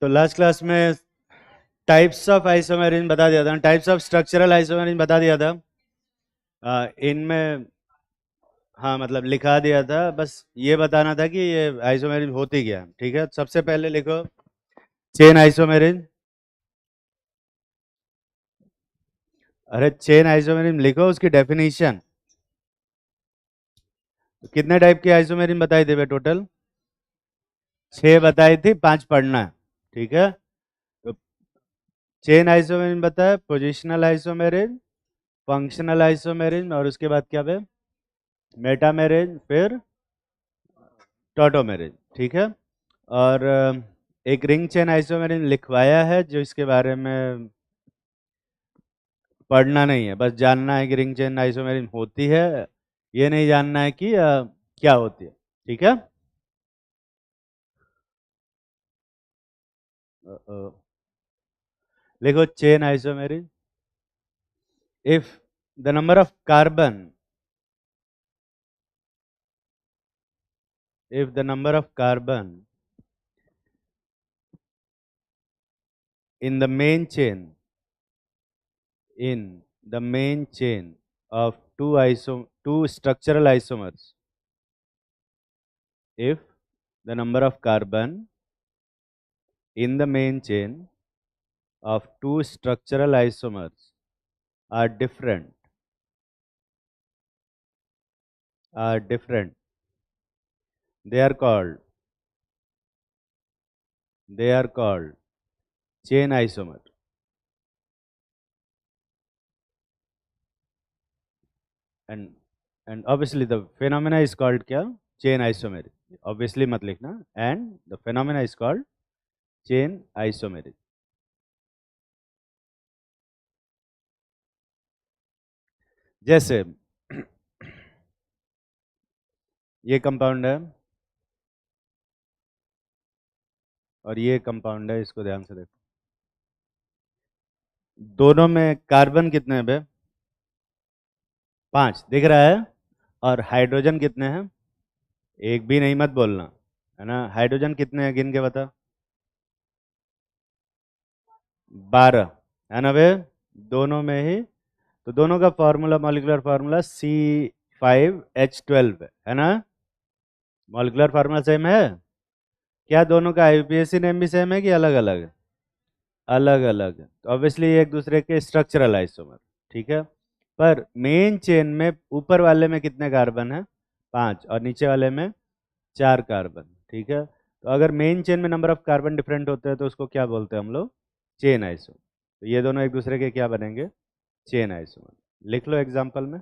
तो last class में types of isomerism बता दिया था, टाइप्स ऑफ स्ट्रक्चरल आइसोमेरिज्म बता दिया था। इनमें हाँ मतलब लिखा दिया था, बस ये बताना था कि ये आइसोमेरिज्म होती क्या है। ठीक है, सबसे पहले लिखो चेन आइसोमेरिज्म। अरे चेन आइसोमेरिज्म लिखो, उसकी डेफिनेशन। तो कितने टाइप की आइसोमेरिज्म बताई थे टोटल? 6 बताई थी, 5 पढ़ना है। ठीक है, तो चेन आइसोमेरिज्म बताया, पोजिशनल आइसोमेरिज्म, फंक्शनल आइसोमेरिज्म, और उसके बाद क्या है? मेटामेरिज्म, फिर टॉटोमेरिज्म। ठीक है, और एक रिंग चेन आइसोमेरिज्म लिखवाया है, जो इसके बारे में पढ़ना नहीं है, बस जानना है कि रिंग चेन आइसोमेरिज्म होती है, ये नहीं जानना है कि क्या होती है। ठीक है, लिखो chain isomerism. If the number of carbon, if the number of carbon in the main chain, in the main chain of two structural isomers, if the number of carbon in the main chain of two structural isomers are different, they are called, they are called chain isomer. And obviously the phenomena is called क्या? Chain isomerism. Obviously मत लिखना, and the phenomena is called chain isomerism. जैसे ये compound है और ये compound है, इसको ध्यान से देखो। दोनों में कार्बन कितने हैं बे? 5 दिख रहा है। और हाइड्रोजन कितने हैं? एक भी नहीं, मत बोलना, है ना। हाइड्रोजन कितने हैं, गिन के बता। 12 है ना बे, दोनों में ही। तो दोनों का फॉर्मूला, मॉलिक्यूलर फार्मूला C5H12 है ना। मॉलिक्यूलर फार्मूला सेम है क्या? दोनों का आईयूपीएसी नेम भी सेम है कि अलग अलग? अलग अलग। तो ऑब्वियसली एक दूसरे के स्ट्रक्चरल आइसोमर। ठीक है, पर मेन चेन में ऊपर वाले में कितने कार्बन है? 5, और नीचे वाले में 4 कार्बन। ठीक है, तो अगर मेन चेन में नंबर ऑफ कार्बन डिफरेंट होते हैं तो उसको क्या बोलते हैं हम लोग? Chain isomer. तो ये दोनों एक दूसरे के क्या बनेंगे? Chain isomer. लिख लो एग्जाम्पल में।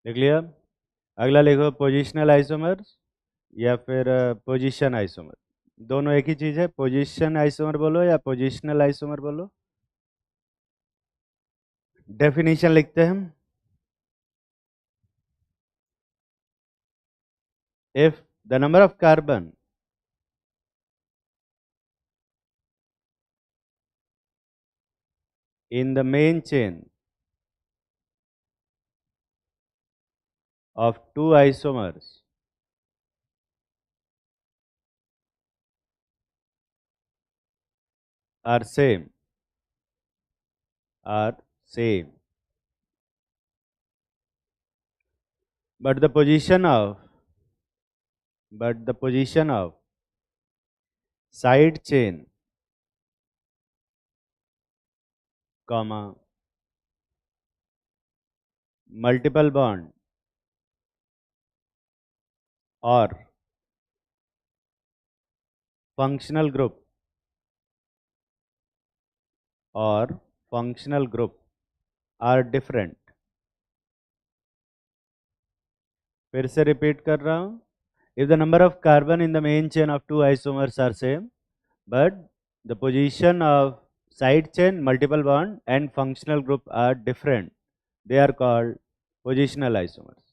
लिख लिया? अगला लिखो पोजिशनल आइसोमर या फिर पोजीशन आइसोमर। दोनों एक ही चीज है, पोजीशन आइसोमर बोलो या पोजिशनल आइसोमर बोलो। डेफिनेशन लिखते हैं। If the number of carbon in the main chain of two isomers are same, but the position of side chain, comma, multiple bond or functional group are different। फिर से repeat कर रहा हूं। If the number of carbon in the main chain of two isomers are same, but the position of side chain, multiple bond and functional group are different. They are called positional isomers.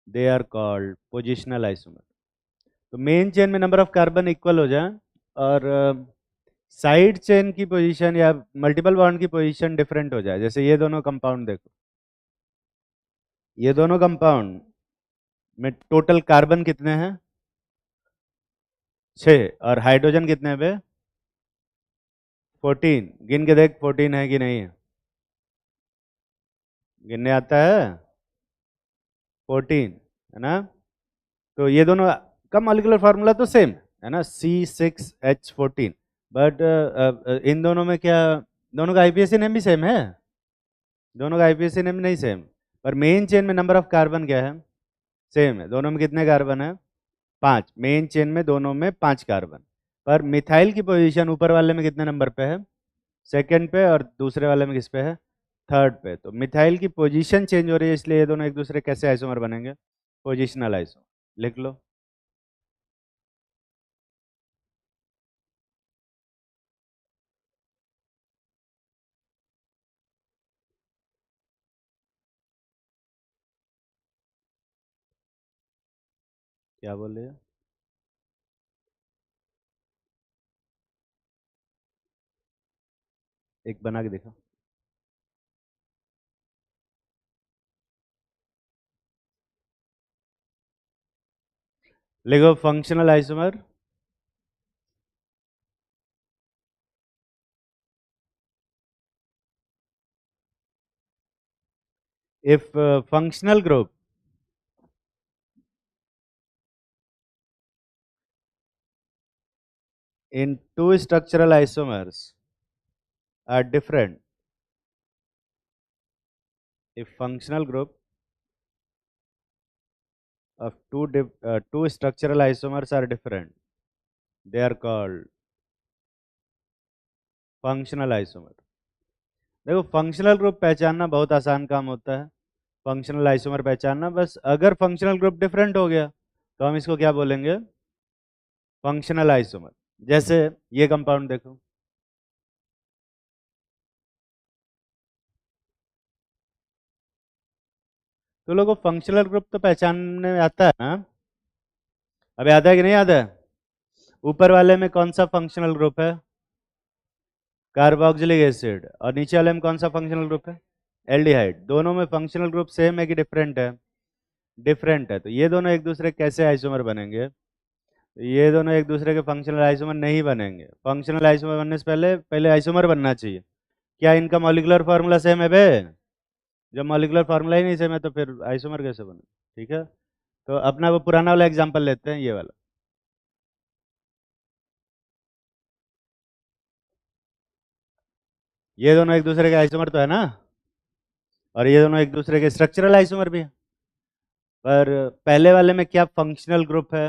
They are called positional isomers. तो main chain में number of carbon equal हो जाए और side chain की position या multiple bond की position different हो जाए। जैसे ये दोनों कंपाउंड देखो, ये दोनों कंपाउंड में टोटल कार्बन कितने हैं? 6 और हाइड्रोजन कितने पे? 14। गिन के देख 14 है कि नहीं है, गिनने आता है? 14 है ना। तो ये दोनों का मॉलिक्यूलर फार्मूला तो सेम है ना, C6H14, बट इन दोनों में क्या, दोनों का आईपीएससी नेम भी सेम है? दोनों का आईपीएससी नेम नहीं सेम, पर मेन चेन में नंबर ऑफ कार्बन क्या है? सेम है। दोनों में कितने कार्बन है? 5। मेन चेन में दोनों में 5 कार्बन। पर मिथाइल की पोजीशन ऊपर वाले में कितने नंबर पे है? सेकंड पे, और दूसरे वाले में किस पे है? थर्ड पे। तो मिथाइल की पोजीशन चेंज हो रही है, इसलिए ये दोनों एक दूसरे कैसे आइसोमर बनेंगे? Positional isomer. लिख लो। क्या बोल रहे हो? एक बना के देखो। लिखो functional isomer if functional group in two structural isomers are different, if functional group of two structural isomers are different, they are called functional isomer। देखो फंक्शनल ग्रुप पहचानना बहुत आसान काम होता है, फंक्शनल आइसोमर पहचानना। बस अगर फंक्शनल ग्रुप डिफरेंट हो गया तो हम इसको क्या बोलेंगे? Functional isomer. जैसे ये कंपाउंड देखो, तो लोगों को फंक्शनल ग्रुप तो पहचानने में आता है ना? अब याद है कि नहीं याद है? ऊपर वाले में कौन सा फंक्शनल ग्रुप है? Carboxylic acid. और नीचे वाले में कौन सा फंक्शनल ग्रुप है? एल्डिहाइड। दोनों में फंक्शनल ग्रुप सेम है कि डिफरेंट है? डिफरेंट है। तो ये दोनों एक दूसरे कैसे आइसोमर बनेंगे? तो ये दोनों एक दूसरे के फंक्शनल आइसोमर नहीं बनेंगे। फंक्शनल आइसोमर बनने से पहले पहले आइसोमर बनना चाहिए। क्या इनका मॉलिक्यूलर फार्मूला सेम है बे? जब मॉलिक्यूलर फार्मूला ही नहीं सेम है तो फिर आइसोमर कैसे बने? ठीक है, तो अपना वो पुराना वाला एग्जाम्पल लेते हैं, ये वाला। ये दोनों एक दूसरे के आइसोमर तो है ना, और ये दोनों एक दूसरे के स्ट्रक्चरल आइसोमर भी है। पर पहले वाले में क्या फंक्शनल ग्रुप है?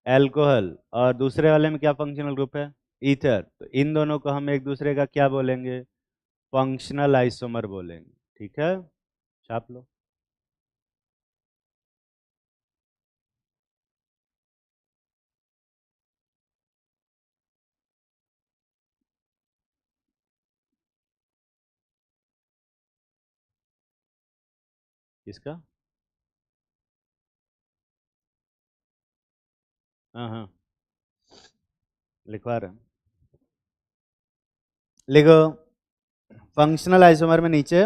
एल्कोहल। और दूसरे वाले में क्या फंक्शनल ग्रुप है? ईथर। तो इन दोनों को हम एक दूसरे का क्या बोलेंगे? फंक्शनल आइसोमर बोलेंगे। ठीक है, छाप लो। किसका? हाँ हाँ, लिखवा रहे हैं। लिखो फंक्शनल आइसोमर में नीचे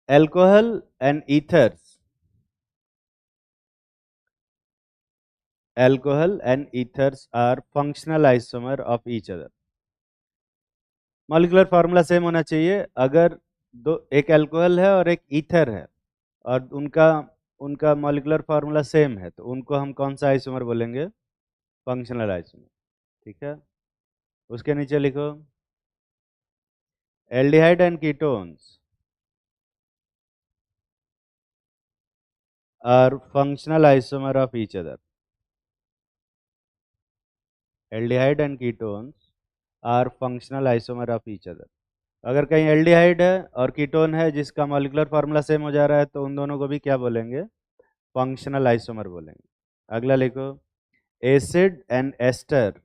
alcohol and ethers, alcohol and ethers are functional isomer of each other. Molecular formula same होना चाहिए। अगर दो, एक एल्कोहल है और एक ईथर है, और उनका उनका मॉलिक्यूलर फार्मूला सेम है, तो उनको हम कौन सा आइसोमर बोलेंगे? Functional isomer. ठीक है, उसके नीचे लिखो aldehyde and ketones are functional isomer of each other. Aldehyde and ketones are functional isomer of each other. अगर कहीं एल्डिहाइड है और कीटोन है जिसका मॉलिक्यूलर फार्मूला सेम हो जा रहा है, तो उन दोनों को भी क्या बोलेंगे? फंक्शनल आइसोमर बोलेंगे। अगला लिखो एसिड एंड एस्टर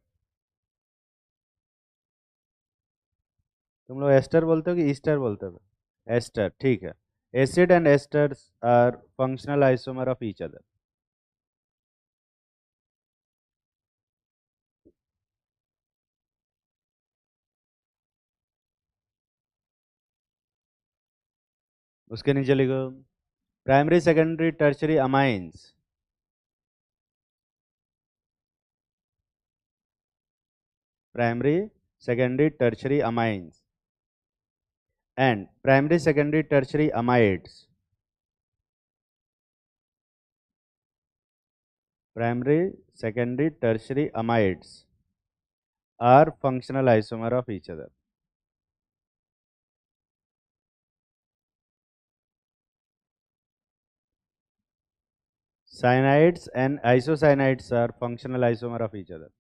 तुम लोग एस्टर बोलते हो कि ईस्टर बोलते हो? एस्टर, ठीक है। Acid and esters are functional isomer of each other. उसके नीचे लिखो primary secondary tertiary amines. Primary secondary tertiary amines and primary secondary tertiary amides. Primary secondary tertiary amides are functional isomer of each other. Cyanides and isocyanides are functional isomer of each other.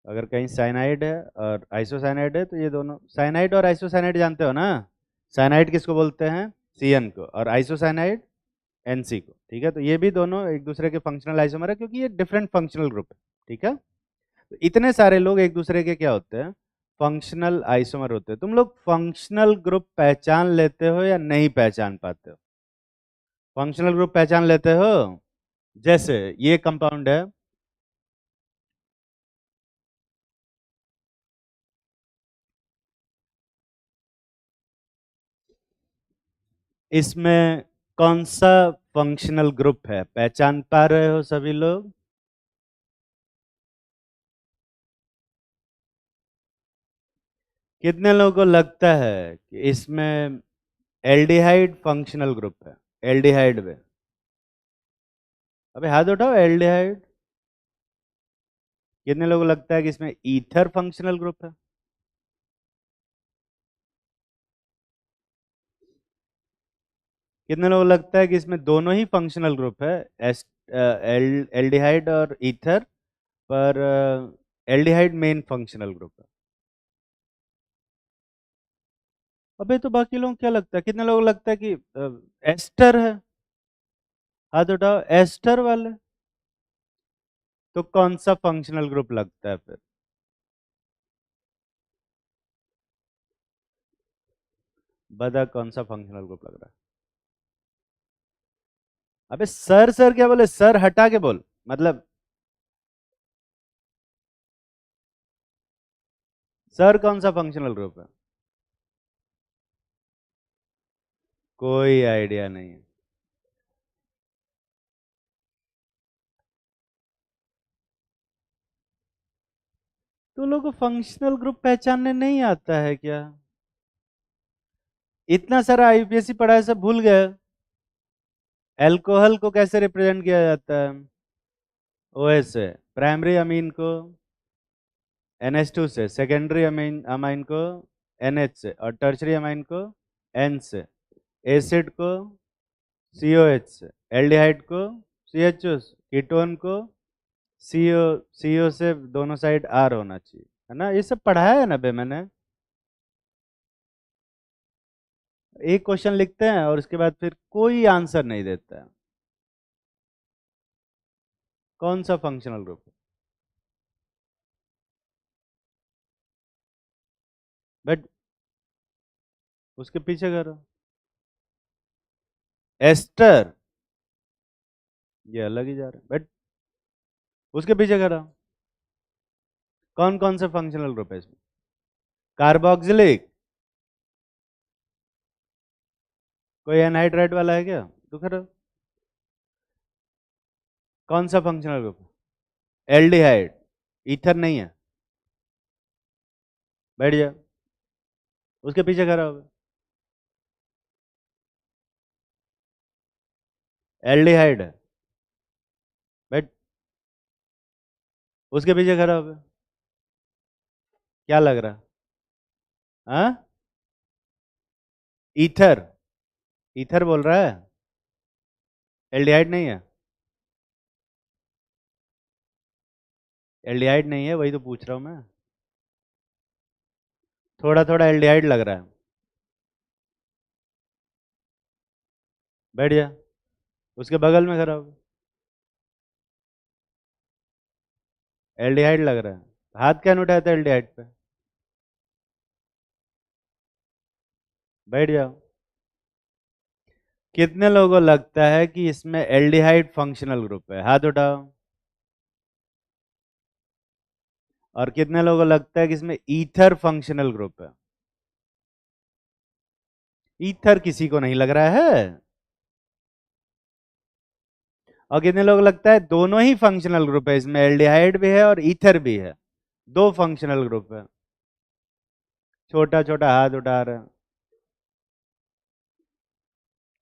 अगर कहीं cyanide है और isocyanide है तो ये दोनों, cyanide और isocyanide जानते हो ना? साइनाइड किसको बोलते हैं? CN को, और आइसोसाइनाइड NC को। ठीक है, तो ये भी दोनों एक दूसरे के फंक्शनल आइसोमर है क्योंकि ये डिफरेंट फंक्शनल ग्रुप है। ठीक है, तो इतने सारे लोग एक दूसरे के क्या होते हैं? फंक्शनल आइसोमर होते हैं। तुम लोग फंक्शनल ग्रुप पहचान लेते हो या नहीं पहचान पाते हो? फंक्शनल ग्रुप पहचान लेते हो? जैसे ये कंपाउंड है, इसमें कौन सा फंक्शनल ग्रुप है? पहचान पा रहे हो सभी लोग? कितने लोगों को लगता है कि इसमें एल्डिहाइड फंक्शनल ग्रुप है? एल्डिहाइड में, अबे हाथ उठाओ। एल्डिहाइड। कितने लोगों को लगता है कि इसमें ईथर फंक्शनल ग्रुप है? कितने लोगों को लगता है कि इसमें दोनों ही फंक्शनल ग्रुप है, एल्डिहाइड और ईथर, पर एल्डिहाइड मेन फंक्शनल ग्रुप है? अबे तो बाकी लोगों को क्या लगता है? कितने लोगों को लगता है कि एस्टर है? हाथ उठाओ। एस्टर वाले। तो कौन सा फंक्शनल ग्रुप लगता है फिर? बता कौन सा फंक्शनल ग्रुप लग रहा है? अबे सर सर क्या बोले? सर हटा के बोल। मतलब सर कौन सा फंक्शनल ग्रुप है? कोई आइडिया नहीं है। तो लोगों को फंक्शनल ग्रुप पहचानने नहीं आता है क्या? इतना सारा IUPAC पढ़ा है, सब भूल गए? अल्कोहल को कैसे रिप्रेजेंट किया जाता है? OH से। प्राइमरी अमीन को NH2 से, सेकेंडरी अमीन अमाइन को NH से, और टर्शरी अमाइन को N से। एसिड को COH से, एल्डिहाइड को CHO से, कीटोन को CO से दोनों साइड R होना चाहिए, है ना? ये सब पढ़ाया है ना बे मैंने? एक क्वेश्चन लिखते हैं और उसके बाद फिर कोई आंसर नहीं देता है। कौन सा फंक्शनल ग्रुप है? बट उसके पीछे करो। एस्टर, ये अलग ही जा रहा है। बट उसके पीछे करो। कौन कौन से फंक्शनल ग्रुप है इसमें? कार्बोक्सिलिक। कोई एनहाइड्राइड वाला है क्या? तो करो। कौन सा फंक्शनल ग्रुप? एल्डिहाइड। ईथर नहीं है। बैठ जा। उसके पीछे खड़ा हो। एल्डिहाइड है। बैठ। उसके पीछे खड़ा हो। क्या लग रहा? हाँ? ईथर। ईथर बोल रहा है? एल्डिहाइड नहीं है? एल्डिहाइड नहीं है, वही तो पूछ रहा हूं मैं। थोड़ा थोड़ा एल्डिहाइड लग रहा है। बैठ जा। उसके बगल में खड़ा हो। एल्डिहाइड लग रहा है? हाथ क्या नहीं उठाया था एल्डिहाइड पे? बैठ जाओ। कितने लोगों को लगता है कि इसमें एल्डिहाइड फंक्शनल ग्रुप है? हाथ उठाओ। और कितने लोगों को लगता है कि इसमें ईथर फंक्शनल ग्रुप है? ईथर किसी को नहीं लग रहा है। और कितने लोगों को लगता है दोनों ही फंक्शनल ग्रुप है, इसमें एल्डिहाइड भी है और ईथर भी है, दो फंक्शनल ग्रुप है? छोटा छोटा हाथ उठा रहे हैं।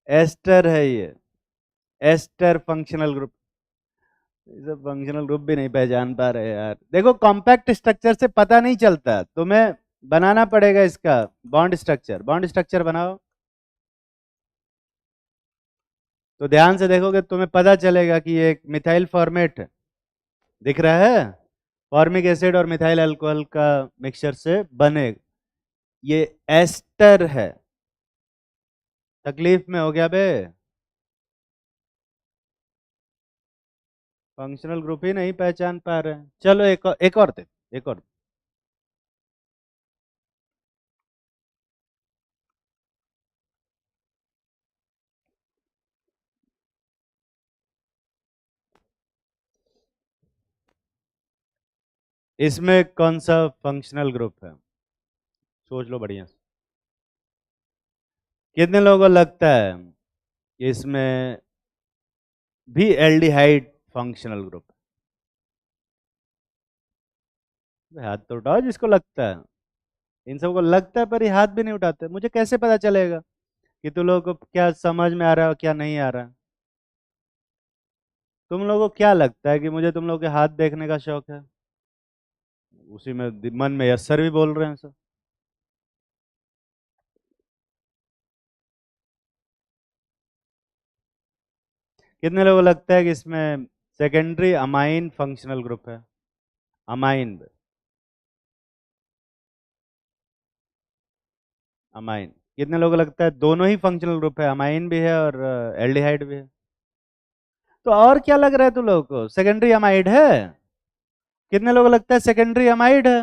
एस्टर है ये, एस्टर फंक्शनल ग्रुप। ये सब फंक्शनल ग्रुप भी नहीं पहचान पा रहे यार। देखो कॉम्पैक्ट स्ट्रक्चर से पता नहीं चलता, तुम्हें बनाना पड़ेगा इसका बॉन्ड स्ट्रक्चर। बॉन्ड स्ट्रक्चर बनाओ तो ध्यान से देखोगे तुम्हें पता चलेगा कि ये एक मिथाइल फॉर्मेट है, दिख रहा है? फॉर्मिक एसिड और मिथाइल अल्कोहल का मिक्सचर से बने, ये एस्टर है। तकलीफ में हो गया बे? फंक्शनल ग्रुप ही नहीं पहचान पा रहे हैं। चलो एक और दे, एक और। इसमें कौन सा फंक्शनल ग्रुप है? सोच लो बढ़िया से। कितने लोगों को लगता है कि इसमें भी एल्डिहाइड फंक्शनल ग्रुप है? हाथ तो उठाओ जिसको लगता है। इन सबको लगता है पर ये हाथ भी नहीं उठाते। मुझे कैसे पता चलेगा कि तुम लोगों को क्या समझ में आ रहा है और क्या नहीं आ रहा है? तुम लोगों को क्या लगता है कि मुझे तुम लोगों के हाथ देखने का शौक है? उसी में मन में यस सर भी बोल रहे हैं सब। कितने लोगों को लगता है कि इसमें सेकेंडरी अमाइन फंक्शनल ग्रुप है? Amine, amine. कितने लोगों को लगता है दोनों ही फंक्शनल ग्रुप है, अमाइन भी है और एल्डिहाइड भी है? तो और क्या लग रहा है तुम लोगों को? सेकेंडरी अमाइड है? कितने लोगों को लगता है सेकेंडरी अमाइड है?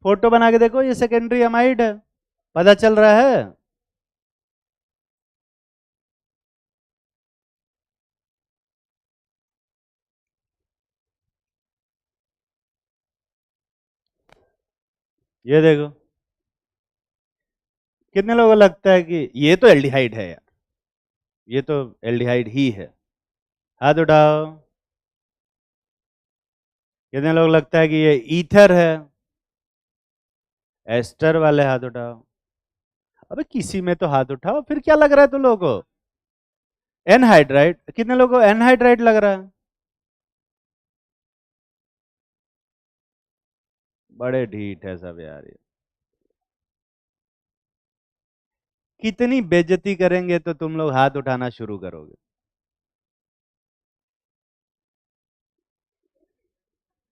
फोटो बना के देखो, ये सेकेंडरी अमाइड है, पता चल रहा है? ये देखो। कितने लोगों को लगता है कि ये तो एल्डिहाइड है यार, ये तो एल्डिहाइड ही है? हाथ उठाओ। कितने लोगों को लगता है कि ये ईथर है? एस्टर वाले हाथ उठाओ। अबे किसी में तो हाथ उठाओ, फिर क्या लग रहा है तुम लोगों को? एनहाइड्राइड। कितने लोगों को एनहाइड्राइड लग रहा है? बड़े ढीठ है सब यार ये। कितनी बेइज्जती करेंगे तो तुम लोग हाथ उठाना शुरू करोगे?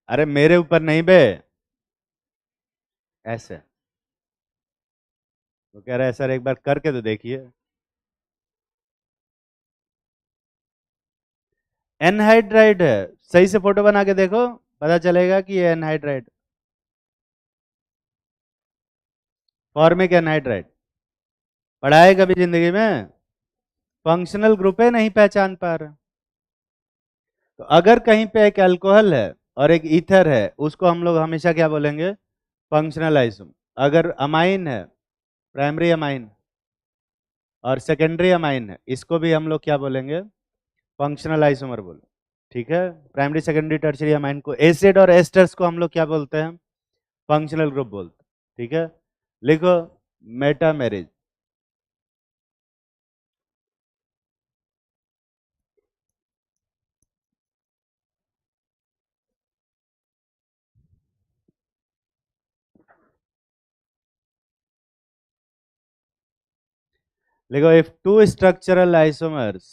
अरे मेरे ऊपर नहीं बे, ऐसे। वो कह रहा है सर एक बार करके तो देखिए। एनहाइड्राइड है, सही से फोटो बना के देखो, पता चलेगा कि ये एनहाइड्राइड, फॉर्मिक एनहाइड्राइड। पढ़ा है कभी जिंदगी में? फंक्शनल ग्रुप है, नहीं पहचान पा रहे। तो अगर कहीं पे एक अल्कोहल है और एक ईथर है, उसको हम लोग हमेशा क्या बोलेंगे? फंक्शनल आइसोम। अगर अमाइन है, प्राइमरी अमाइन, और सेकेंडरी अमाइन है, इसको भी हम लोग क्या बोलेंगे? फंक्शनल आइसोमर बोले। ठीक है? प्राइमरी सेकेंडरी टर्शियरी अमाइन को, एसिड और एस्टर्स को हम लोग क्या बोलते हैं? फंक्शनल ग्रुप बोलते हैं। ठीक है? लिखो मेटामेरिज। लिखो if two structural isomers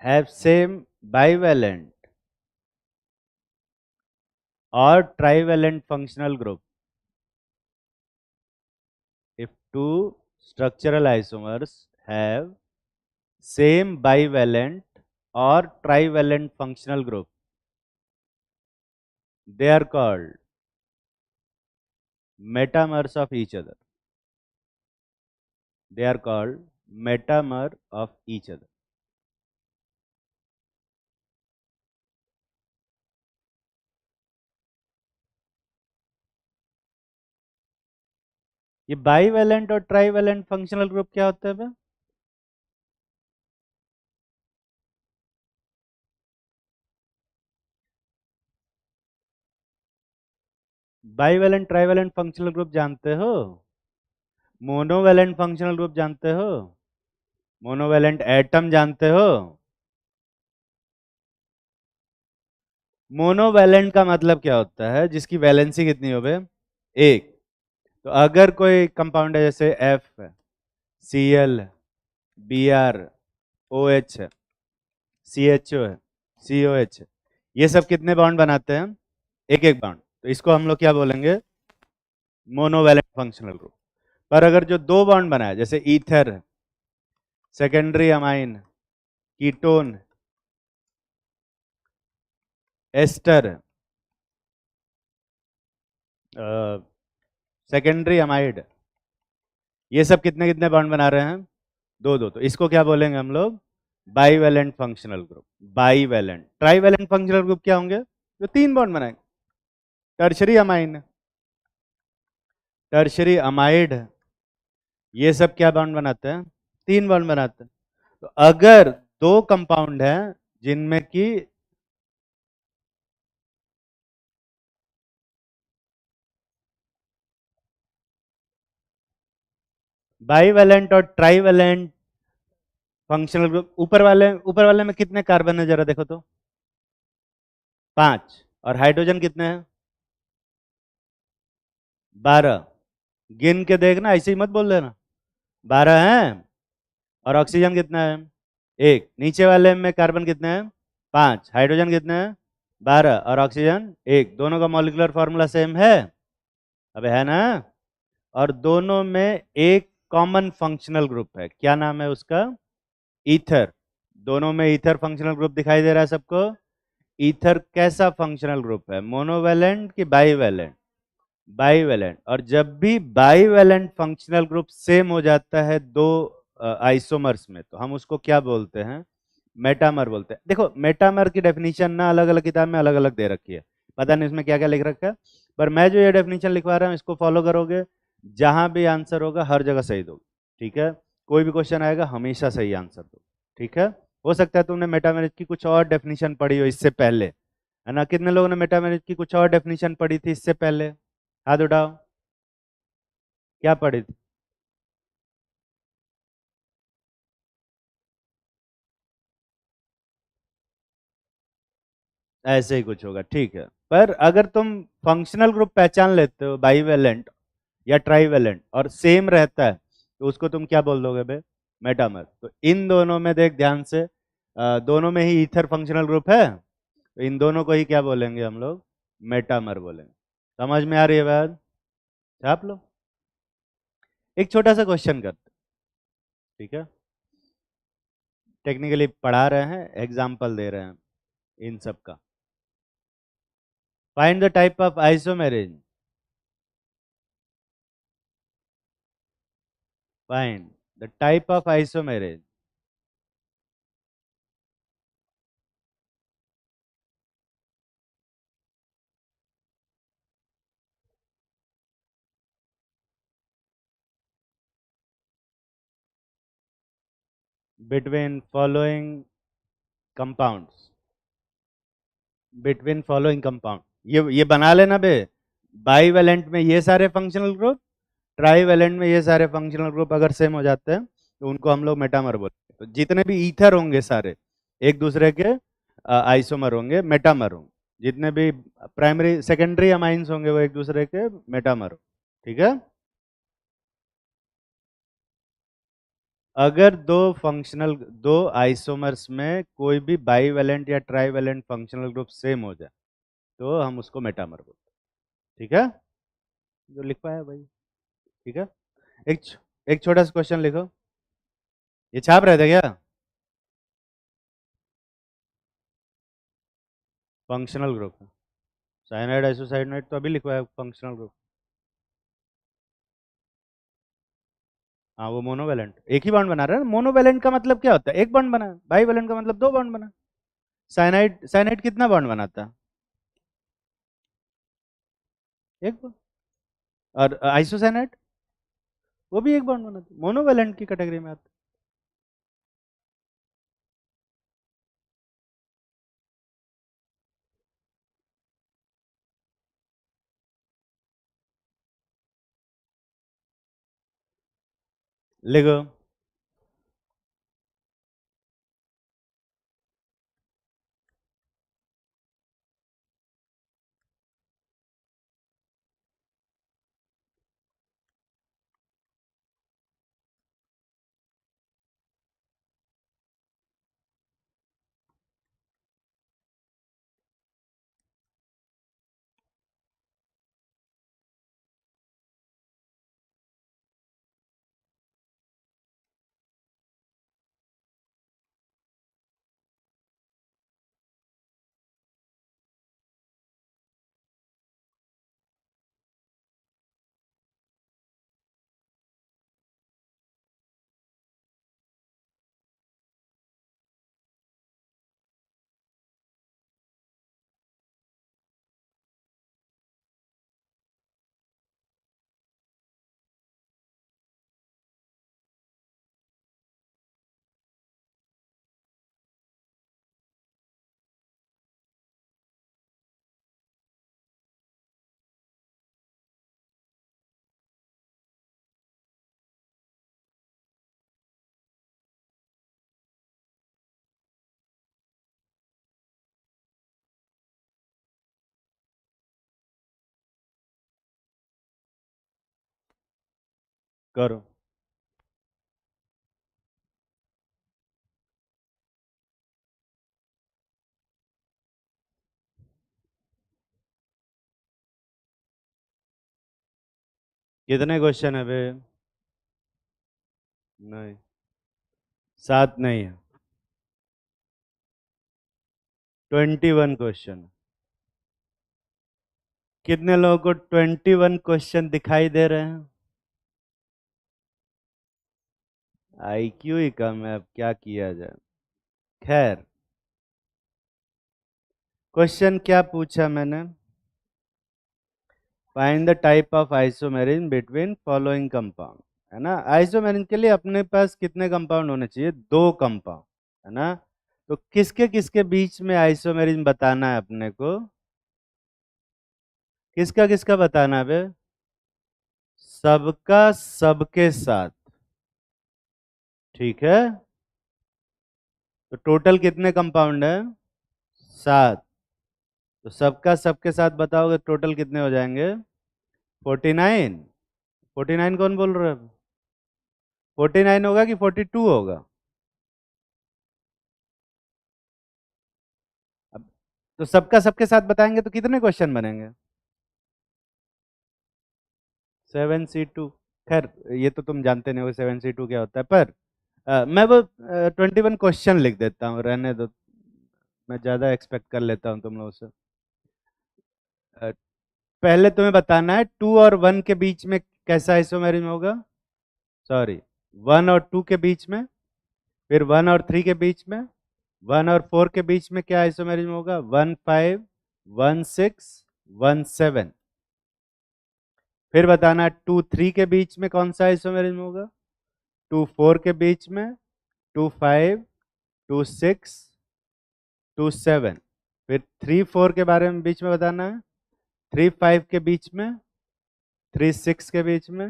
have same bivalent or trivalent functional group. If two structural isomers have same bivalent or trivalent functional group, they are called metamers of each other, they are called metamer of each other. ये bivalent और trivalent functional group क्या होते हैं बे? Bivalent trivalent functional group जानते हो? Monovalent functional group जानते हो? मोनोवेलेंट एटम जानते हो? मोनोवेलेंट का मतलब क्या होता है? जिसकी वैलेंसी कितनी हो बे? एक। तो अगर कोई कंपाउंड है जैसे एफ है, सी एल है, बी आर, ओ एच है, सी एच ओ है, सी ओ एच है, ये सब कितने बॉन्ड बनाते हैं? एक एक बॉन्ड। तो इसको हम लोग क्या बोलेंगे? Monovalent functional group. पर अगर जो दो बॉन्ड बनाए जैसे ईथर है, secondary amine, ketone, ester, secondary amide, ये सब कितने कितने बॉन्ड बना रहे हैं? दो दो। तो इसको क्या बोलेंगे हम लोग? Bivalent functional group. Bivalent. Trivalent functional group क्या होंगे? जो तीन बॉन्ड बनाएंगे। टर्शरी अमाइन, टर्शरी अमाइड, ये सब क्या बॉन्ड बनाते हैं? तीन बॉन्ड बनाते हैं। तो अगर दो कंपाउंड हैं जिनमें की बाईवेलेंट और ट्राईवेलेंट फंक्शनल ग्रुप, ऊपर वाले में कितने कार्बन है जरा देखो तो? पांच। और हाइड्रोजन कितने हैं? 12। गिन के देखना, ऐसे ही मत बोल देना। 12 हैं। और ऑक्सीजन कितना है? एक। नीचे वाले में कार्बन कितने हैं? 5। हाइड्रोजन कितने हैं? 12। और ऑक्सीजन एक। दोनों का मॉलिक्यूलर फॉर्मूला सेम है? अबे है ना? और दोनों में एक कॉमन फंक्शनल ग्रुप है, क्या नाम है उसका? ईथर। दोनों में ईथर फंक्शनल ग्रुप दिखाई दे रहा है सबको? ईथर कैसा फंक्शनल ग्रुप है? मोनोवेलेंट कि बाईवेलेंट? बाईवेलेंट। और जब भी बाईवेलेंट फंक्शनल ग्रुप सेम हो जाता है दो आइसोमर्स में, तो हम उसको क्या बोलते हैं? मेटामर बोलते हैं। देखो मेटामर की डेफिनेशन ना अलग अलग किताब में अलग अलग दे रखी है, पता नहीं इसमें क्या क्या लिख रखा है, पर मैं जो ये डेफिनेशन लिखवा रहा हूँ इसको फॉलो करोगे, जहां भी आंसर होगा हर जगह सही दो। ठीक है? कोई भी क्वेश्चन आएगा हमेशा सही आंसर दो। ठीक है? हो सकता है तुमने मेटामेरिज की कुछ और डेफिनेशन पढ़ी हो इससे पहले, है ना? कितने लोगों ने मेटामेरिज की कुछ और डेफिनेशन पढ़ी थी इससे पहले? हाथ उठाओ। क्या पढ़ी थी? ऐसे ही कुछ होगा, ठीक है। पर अगर तुम फंक्शनल ग्रुप पहचान लेते हो बाईवेलेंट या ट्राईवेलेंट और सेम रहता है, तो उसको तुम क्या बोल दोगे बे? मेटामर। तो इन दोनों में देख ध्यान से, दोनों में ही ईथर फंक्शनल ग्रुप है, तो इन दोनों को ही क्या बोलेंगे हम लोग? मेटामर बोलेंगे। समझ में आ रही है बात? छाप लो। एक छोटा सा क्वेश्चन करते, ठीक है? टेक्निकली पढ़ा रहे हैं, एग्जाम्पल दे रहे हैं इन सब का। Find the type of isomerase. Find the type of isomerase between following compounds. Between following compound, ये बना लेना बे। बाईवेलेंट में ये सारे फंक्शनल ग्रुप, ट्राईवेलेंट में ये सारे फंक्शनल ग्रुप अगर सेम हो जाते हैं तो उनको हम लोग मेटामर बोलते हैं। तो जितने भी ईथर होंगे सारे एक दूसरे के आइसोमर होंगे, मेटामर होंगे। जितने भी प्राइमरी सेकेंडरी अमाइंस होंगे वो एक दूसरे के मेटामर होंगे। ठीक है? अगर दो आइसोमर्स में कोई भी बाईवेलेंट या ट्राईवेलेंट फंक्शनल ग्रुप सेम हो जाए तो हम उसको मेटामर बोलते हैं। ठीक है? जो लिख पाया भाई। ठीक है? एक एक छोटा सा क्वेश्चन लिखो। ये छाप रहे थे क्या? Functional group. साइनाइड आइसोसाइनाइड तो अभी लिखवाया फंक्शनल ग्रुप। हाँ वो मोनोवैलेंट एक ही बॉन्ड बना रहा है। मोनोवैलेंट का मतलब क्या होता है? एक बॉन्ड बना। बाईवैलेंट का मतलब दो बॉन्ड बना। साइनाइड साइनाइड कितना बॉन्ड बनाता है? एक बॉन्ड। और आइसोसाइनाइड वो भी एक बॉन्ड बनाता है, मोनोवैलेंट की कैटेगरी में आता है। लिखो। करो। कितने क्वेश्चन है बे? नहीं, 7 नहीं है, 21 क्वेश्चन। कितने लोगों को 21 क्वेश्चन दिखाई दे रहे हैं? आईक्यू ही कम है, अब क्या किया जाए। खैर, क्वेश्चन क्या पूछा मैंने? Find the type of isomerism between following compound. है ना? आइसोमेरिन के लिए अपने पास कितने कंपाउंड होने चाहिए? दो कंपाउंड। है ना? तो किसके किसके बीच में आइसोमेरिन बताना है अपने को? किसका किसका बताना है बे? सबका सबके साथ। ठीक है। तो टोटल कितने कंपाउंड है? 7। तो सबका सबके साथ बताओगे टोटल कितने हो जाएंगे? 49। 49 कौन बोल रहा है? 49 होगा कि 42 होगा? अब तो सबका सबके साथ बताएंगे तो कितने क्वेश्चन बनेंगे? 7C2। खैर, ये तो तुम जानते नहीं हो 7C2 क्या होता है, पर मैं वो 21 क्वेश्चन लिख देता हूँ, रहने दो। मैं ज़्यादा एक्सपेक्ट कर लेता हूँ तुम लोगों से। पहले तुम्हें बताना है 2 और 1 के बीच में कैसा आइसोमेरिज्म होगा। सॉरी, 1 और 2 के बीच में। फिर 1 और 3 के बीच में। 1 और 4 के बीच में क्या आइसोमेरिज्म होगा? 1 5 1 6 1 7। फिर बताना 2 3 के बीच में कौन सा आइसोमेरिज्म होगा? 2 4 के बीच में। 2 5 2 6 2 7। फिर 3 4 के बारे में बीच में बताना है। 3 5 के बीच में। 3 6 के बीच में।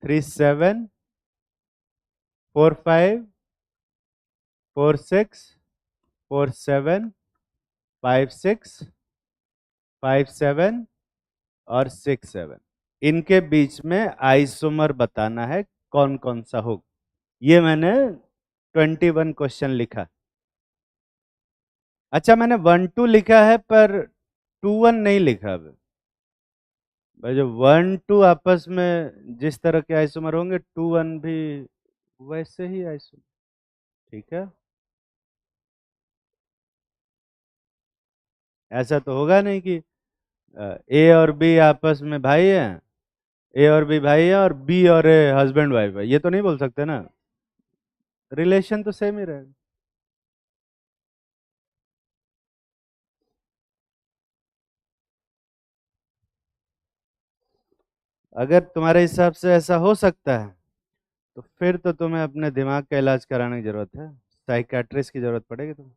3 7 4 5 4 6 4 7 5 6 5 7 और 6 7। इनके बीच में आइसोमर बताना है कौन कौन सा होगा। ये मैंने 21 क्वेश्चन लिखा। अच्छा, मैंने 1 2 लिखा है पर 2 1 नहीं लिखा। अब भाई, जो 1 2 आपस में जिस तरह के आइसोमर होंगे, 2 1 भी वैसे ही आइसोमर। ठीक है। ऐसा तो होगा नहीं कि ए और बी आपस में भाई हैं, ए और बी भाई है और बी और ए हस्बैंड वाइफ है, ये तो नहीं बोल सकते ना। रिलेशन तो सेम ही रहेगा। अगर तुम्हारे हिसाब से ऐसा हो सकता है तो फिर तो तुम्हें अपने दिमाग का इलाज कराने की जरूरत है, साइकियाट्रिस्ट की जरूरत पड़ेगी तुम्हें।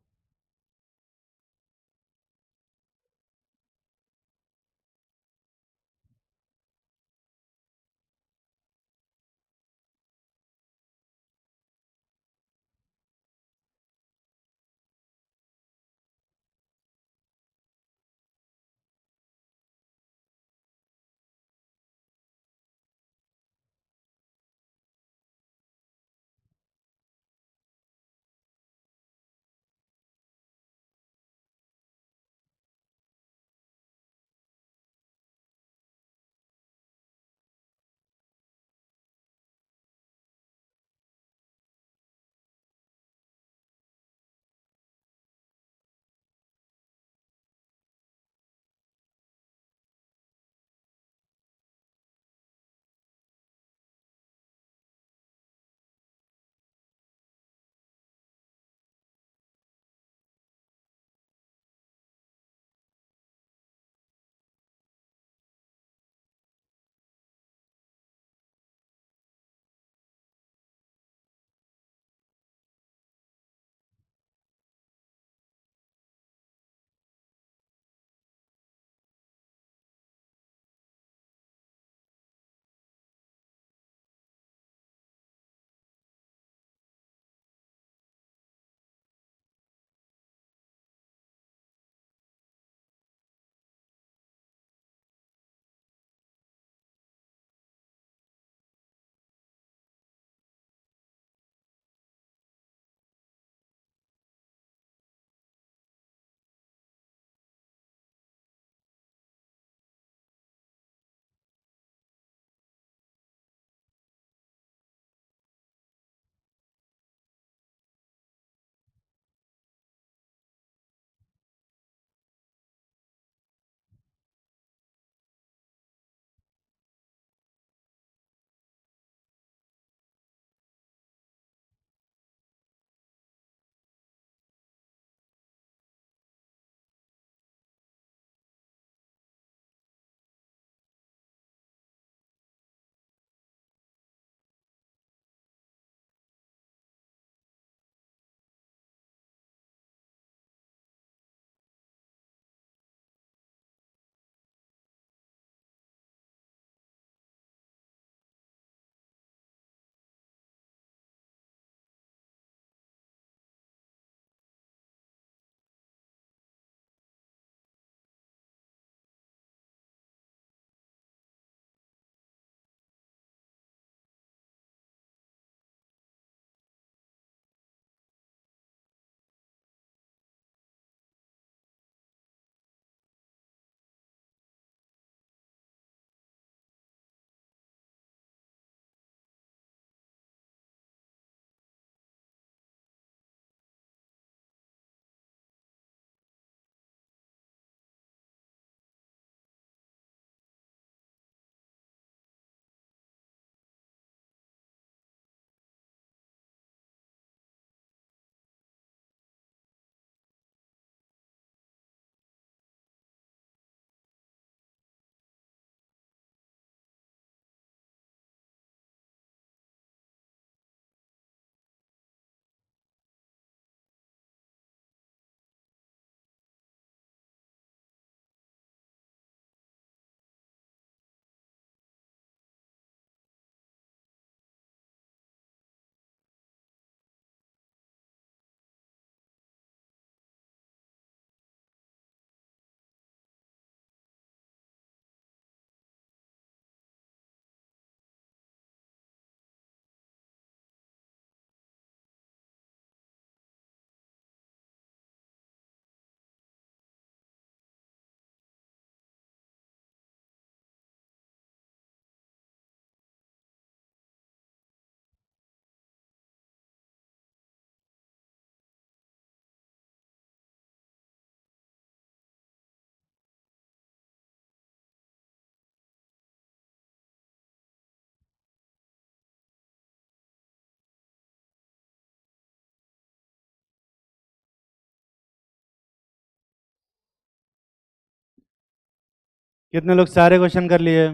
कितने लोग सारे क्वेश्चन कर लिए?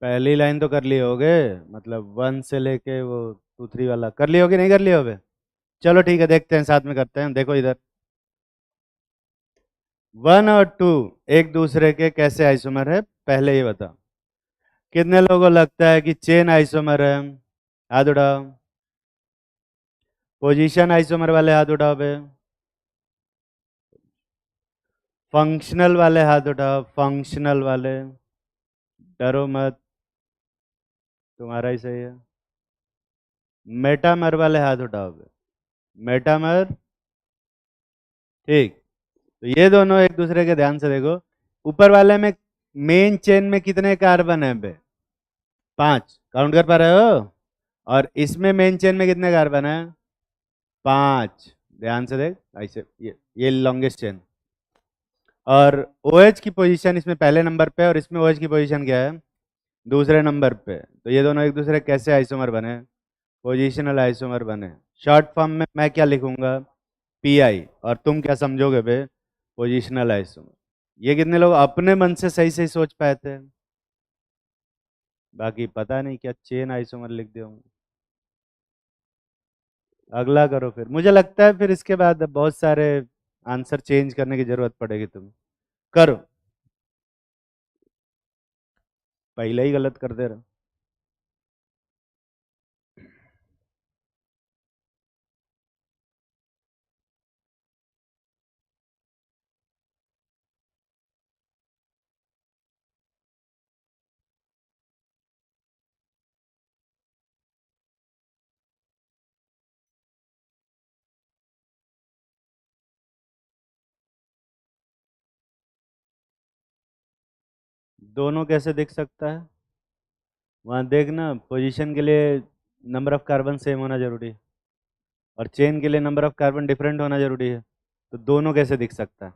पहली लाइन तो कर लिए होगे, मतलब 1 से लेके वो 2 3 वाला कर लिए होगे, नहीं कर लिए होगे? चलो ठीक है, देखते हैं, साथ में करते हैं। देखो इधर, 1 और 2 एक दूसरे के कैसे आइसोमर है, पहले ये बताओ। कितने लोगों को लगता है कि चेन आइसोमर है? हाथ उठाओ। पोजीशन आइसोमर वाले हाथ उठाओ बे। फंक्शनल वाले हाथ उठाओ, फंक्शनल वाले। डरो मत, तुम्हारा ही सही है। मेटामर वाले हाथ उठाओ बे। मेटामर। ठीक। तो ये दोनों एक दूसरे के, ध्यान से देखो, ऊपर वाले में मेन चेन में कितने कार्बन है बे? 5, काउंट कर पा रहे हो? और इसमें मेन चेन में कितने कार्बन है? 5। ध्यान से देख ऐसे, ये लॉन्गेस्ट चेन। और OH की पोजीशन इसमें पहले नंबर पे है, और इसमें OH की पोजीशन क्या है? दूसरे नंबर पे। तो ये दोनों एक दूसरे कैसे आइसोमर बने? पोजीशनल आइसोमर बने। शॉर्ट फॉर्म में मैं क्या लिखूंगा? PI। और तुम क्या समझोगे बे? Positional isomer. ये कितने लोग अपने मन से सही सही सोच पाए थे? बाकी पता नहीं क्या चेन आइसोमर लिख दिया होंगे। अगला करो फिर, मुझे लगता है फिर इसके बाद बहुत सारे आंसर चेंज करने की जरूरत पड़ेगी तुम्हें। करो। पहले ही गलत कर दे रहे हो। दोनों कैसे दिख सकता है? वहां देखना, पोजीशन के लिए नंबर ऑफ कार्बन सेम होना जरूरी है, और चेन के लिए नंबर ऑफ कार्बन डिफरेंट होना जरूरी है। तो दोनों कैसे दिख सकता है?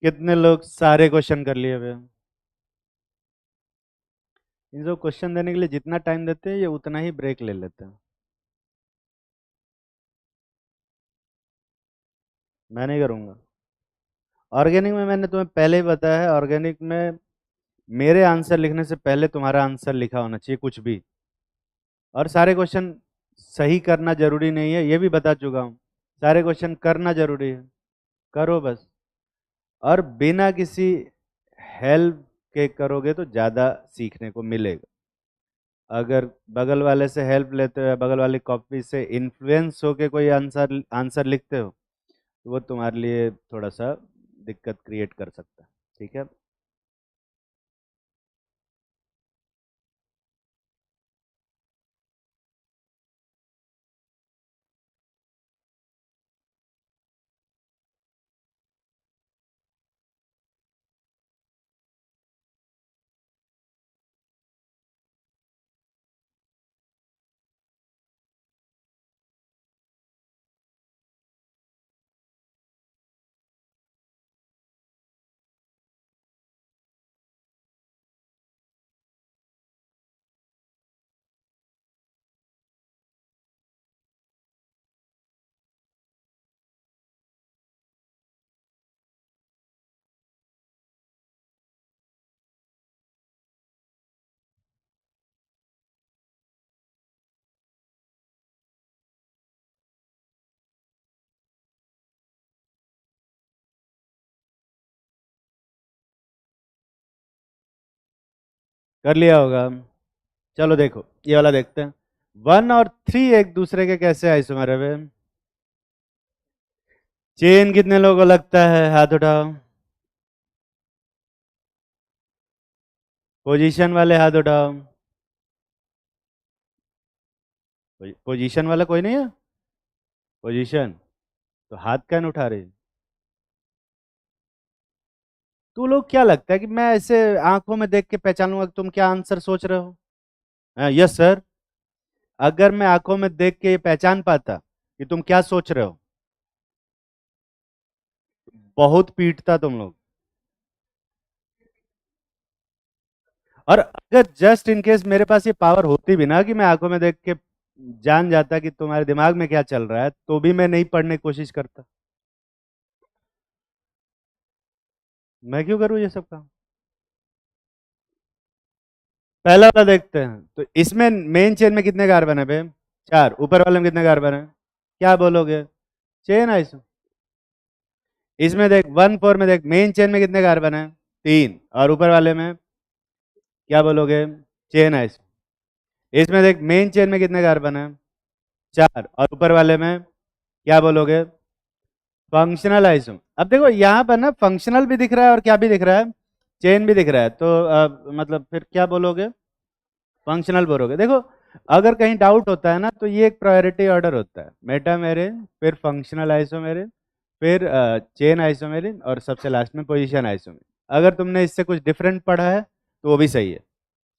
कितने लोग सारे क्वेश्चन कर लिए हुए? इन सब क्वेश्चन देने के लिए जितना टाइम देते हैं, ये उतना ही ब्रेक ले लेते हैं। मैं नहीं करूंगा। ऑर्गेनिक में मैंने तुम्हें पहले ही बताया है, ऑर्गेनिक में मेरे आंसर लिखने से पहले तुम्हारा आंसर लिखा होना चाहिए कुछ भी। और सारे क्वेश्चन सही करना जरूरी नहीं है, ये भी बता चुका हूँ। सारे क्वेश्चन करना जरूरी है, करो बस। और बिना किसी हेल्प के करोगे तो ज़्यादा सीखने को मिलेगा। अगर बगल वाले से हेल्प लेते हो या बगल वाली कॉपी से इन्फ्लुएंस होके कोई आंसर आंसर लिखते हो, तो वो तुम्हारे लिए थोड़ा सा दिक्कत क्रिएट कर सकता है। ठीक है। कर लिया होगा। चलो देखो ये वाला देखते हैं। 1 और 3 एक दूसरे के कैसे आइसोमर है बे? चेन कितने लोगों को लगता है, हाथ उठाओ। पोजीशन वाले हाथ उठाओ। पोजीशन वाला कोई नहीं है? पोजीशन, तो हाथ कैन उठा रहे? तू लोग क्या लगता है कि मैं ऐसे आंखों में देख के पहचान लूंगा कि तुम क्या आंसर सोच रहे हो? Yes sir. अगर मैं आंखों में देख के ये पहचान पाता कि तुम क्या सोच रहे हो, बहुत पीटता तुम लोग। और अगर जस्ट इन केस मेरे पास ये पावर होती भी ना कि मैं आंखों में देख के जान जाता कि तुम्हारे दिमाग में क्या चल रहा है, तो भी मैं नहीं पढ़ने की कोशिश करता। मैं क्यों करूं ये सब काम? पहला वाला देखते हैं। तो इसमें मेन चेन में कितने कार्बन है बे? 4। ऊपर वाले में कितने कार्बन है? क्या बोलोगे? Chain iso. इसमें देख 1 4 में देख मेन चेन में कितने कार्बन है? 3। और ऊपर वाले में क्या बोलोगे? Chain iso. इसमें देख मेन चेन में कितने कार्बन है? 4। और ऊपर वाले में क्या बोलोगे? Functional iso. अब देखो यहाँ पर ना फंक्शनल भी दिख रहा है और क्या भी दिख रहा है, चेन भी दिख रहा है, तो मतलब फिर क्या बोलोगे? फंक्शनल बोलोगे। देखो अगर कहीं डाउट होता है ना, तो ये एक प्रायोरिटी ऑर्डर होता है, मेटामेरिन, फिर फंक्शनल आइसोमेरिन, फिर चेन आइसोमेरिन, और सबसे लास्ट में पोजीशन आइसोमेरिन। अगर तुमने इससे कुछ डिफरेंट पढ़ा है तो वो भी सही है।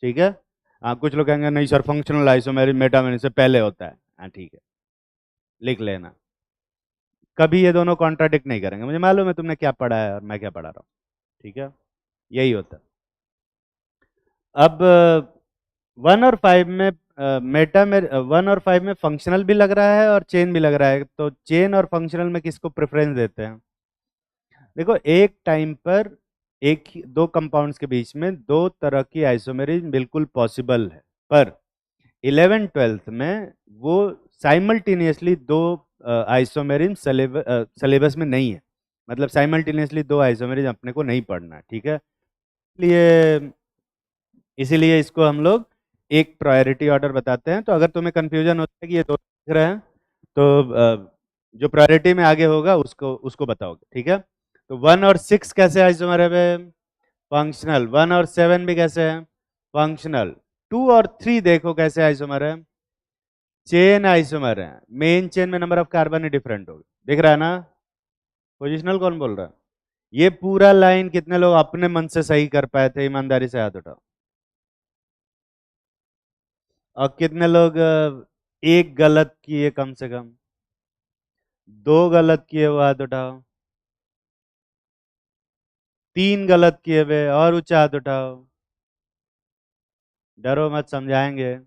ठीक है। हाँ, कुछ लोग कहेंगे नहीं सर फंक्शनल आइसोमेरिन मेटामेरिन से पहले होता है। हाँ ठीक है, लिख लेना। कभी ये दोनों कॉन्ट्राडिक्ट नहीं करेंगे, मुझे मालूम है तुमने क्या पढ़ा है और मैं क्या पढ़ा रहा हूँ। ठीक है, यही होता है। अब 1 और 5 में मेटा में 1 और 5 में फंक्शनल भी लग रहा है और चेन भी लग रहा है, तो चेन और फंक्शनल में किसको प्रेफरेंस देते हैं? देखो एक टाइम पर दो कंपाउंड्स के बीच में दो तरह की आइसोमेरिज बिल्कुल पॉसिबल है, पर 11th 12th में वो साइमल्टेनियसली दो आइसोमेरिन सिलेबस में नहीं है। मतलब साइमल्टेनियसली दो आइसोमेरिज अपने को नहीं पढ़ना है, ठीक है। इसलिए इसीलिए इसको हम लोग एक प्रायोरिटी ऑर्डर बताते हैं। तो अगर तुम्हें कंफ्यूजन होता है कि ये दो दिख रहे हैं, तो जो प्रायोरिटी में आगे होगा उसको उसको बताओगे, ठीक है। तो 1 और 6 कैसे आइसोमर है? फंक्शनल। 1 और 7 भी कैसे हैं? फंक्शनल। 2 और 3 देखो कैसे आइसोमर है? चेन आइसोमर है। मेन चेन में number of carbon he different होगा, दिख रहा है ना? पोजिशनल कौन बोल रहा है? ये पूरा लाइन कितने लोग अपने मन से सही कर पाए थे, ईमानदारी से हाथ उठाओ। और कितने लोग एक गलत किए, कम से कम 2 गलत किए वो हाथ उठाओ। 3 गलत किए वे और ऊंचा हाथ उठाओ। डरो मत, समझाएंगे।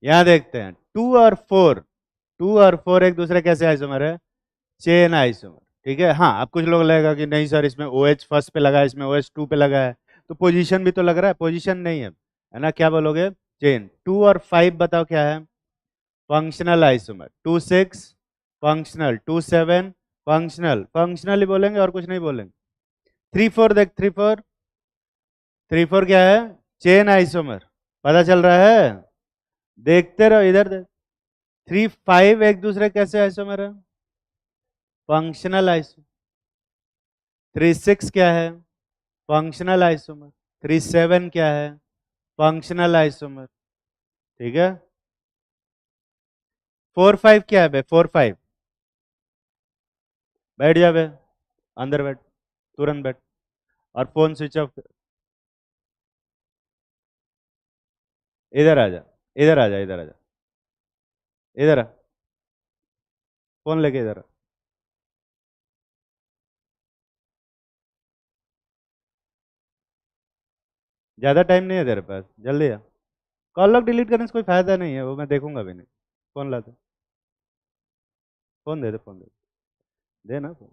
यहाँ देखते हैं 2 और 4। 2 और 4 एक दूसरे कैसे आइसोमर है? Chain isomer. ठीक है। हाँ, अब कुछ लोग लगेगा कि नहीं सर इसमें OH फर्स्ट पे लगा है, इसमें OH टू पे लगा है, तो पोजीशन भी तो लग रहा है। पोजीशन नहीं है ना, क्या बोलोगे? चेन। 2 और 5 बताओ क्या है? Functional isomer. 2 6 functional. 2 7 functional. Functional ही बोलेंगे और कुछ नहीं बोलेंगे। 3 4 देख, 3 4। 3 4 क्या है? Chain isomer. पता चल रहा है? देखते रहो, इधर देख। 3 5 एक दूसरे कैसे आइसोमर है? Functional isomer. 3 6 क्या है? Functional isomer. 3 7 क्या है? Functional isomer. ठीक है। 4 5 क्या है बे? 4 5 बैठ जा बे, अंदर बैठ, तुरंत बैठ। और फोन स्विच ऑफ। इधर आ जा, इधर आ जा, इधर आ जा, इधर आ। फोन लेके इधर आ। ज्यादा टाइम नहीं है तेरे पास, जल्दी आ। कॉल लॉग डिलीट करने से कोई फायदा नहीं है, वो मैं देखूंगा भी नहीं। फोन ला दे। फोन दे दे, फोन दे दे ना फोन।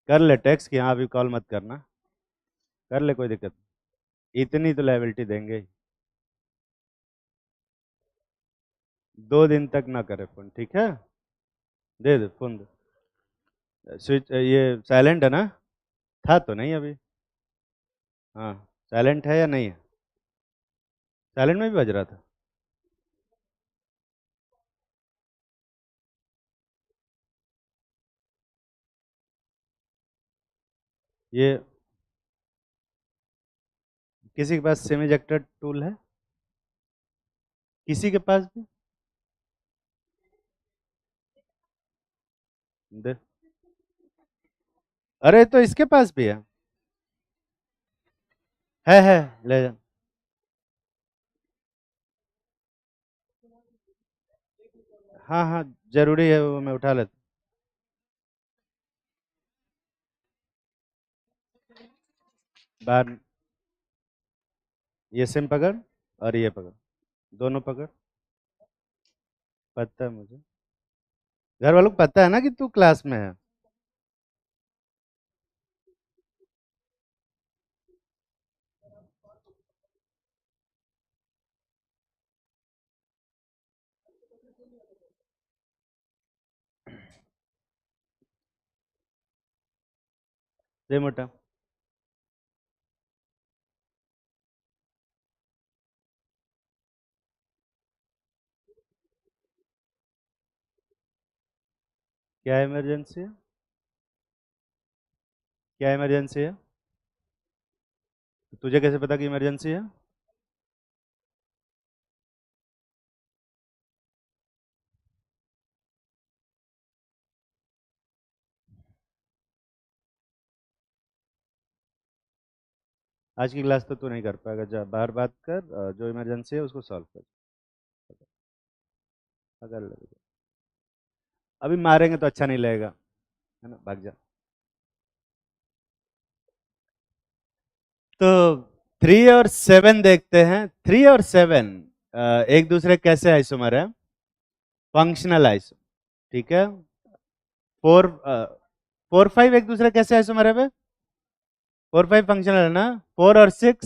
कर ले टेक्स्ट कि हाँ अभी कॉल मत करना। कर ले, कोई दिक्कत नहीं। इतनी तो लायबिलिटी देंगे ही। 2 दिन तक ना करे फोन, ठीक है? दे दे फोन दे। स्विच ये साइलेंट है ना? था तो नहीं अभी। हाँ, साइलेंट है या नहीं है? साइलेंट में भी बज रहा था। ये किसी के पास सिम इजेक्टर टूल है? किसी के पास भी? दे। अरे तो इसके पास भी है। है, ले जा। हाँ हाँ, जरूरी है वो, मैं उठा लेता। बाहर। ये सिम पकड़ और ये पकड़, दोनों पकड़। पता है मुझे, घर वालों को पता है ना कि तू क्लास में है। दे मोटा। क्या इमरजेंसी है? क्या इमरजेंसी है? तुझे कैसे पता कि इमरजेंसी है? आज की क्लास तो तू नहीं कर पाएगा, जा बाहर बात कर, जो इमरजेंसी है उसको सॉल्व कर। अगर लगेगा अभी मारेंगे तो अच्छा नहीं लगेगा, है ना? भाग जा। तो 3 और 7 देखते हैं। 3 और 7 एक दूसरे कैसे आइसोमर है? फंक्शनल आइसो, ठीक है। 4 4 5 एक दूसरे कैसे आइसोमर है बे? 4 5 फंक्शनल है ना? 4 और 6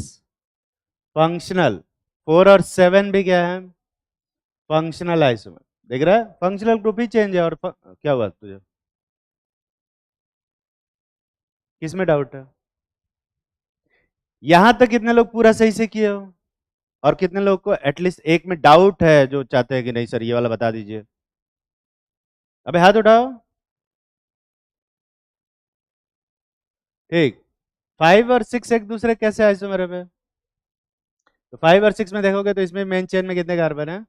फंक्शनल। 4 और 7 भी क्या है? Functional isomer. देख रहा है, फंक्शनल ग्रुप ही चेंज है। और क्या हुआ तुझे? किस में डाउट है? यहां तक कितने लोग पूरा सही से किए हो? और कितने लोग को एटलीस्ट एक में डाउट है, जो चाहते हैं कि नहीं सर ये वाला बता दीजिए? अबे हाथ उठाओ। ठीक। 5 और 6 एक दूसरे कैसे आइसोमर है बे? तो 5 और 6 में देखोगे तो इसमें मेन चेन में कितने कार्बन है?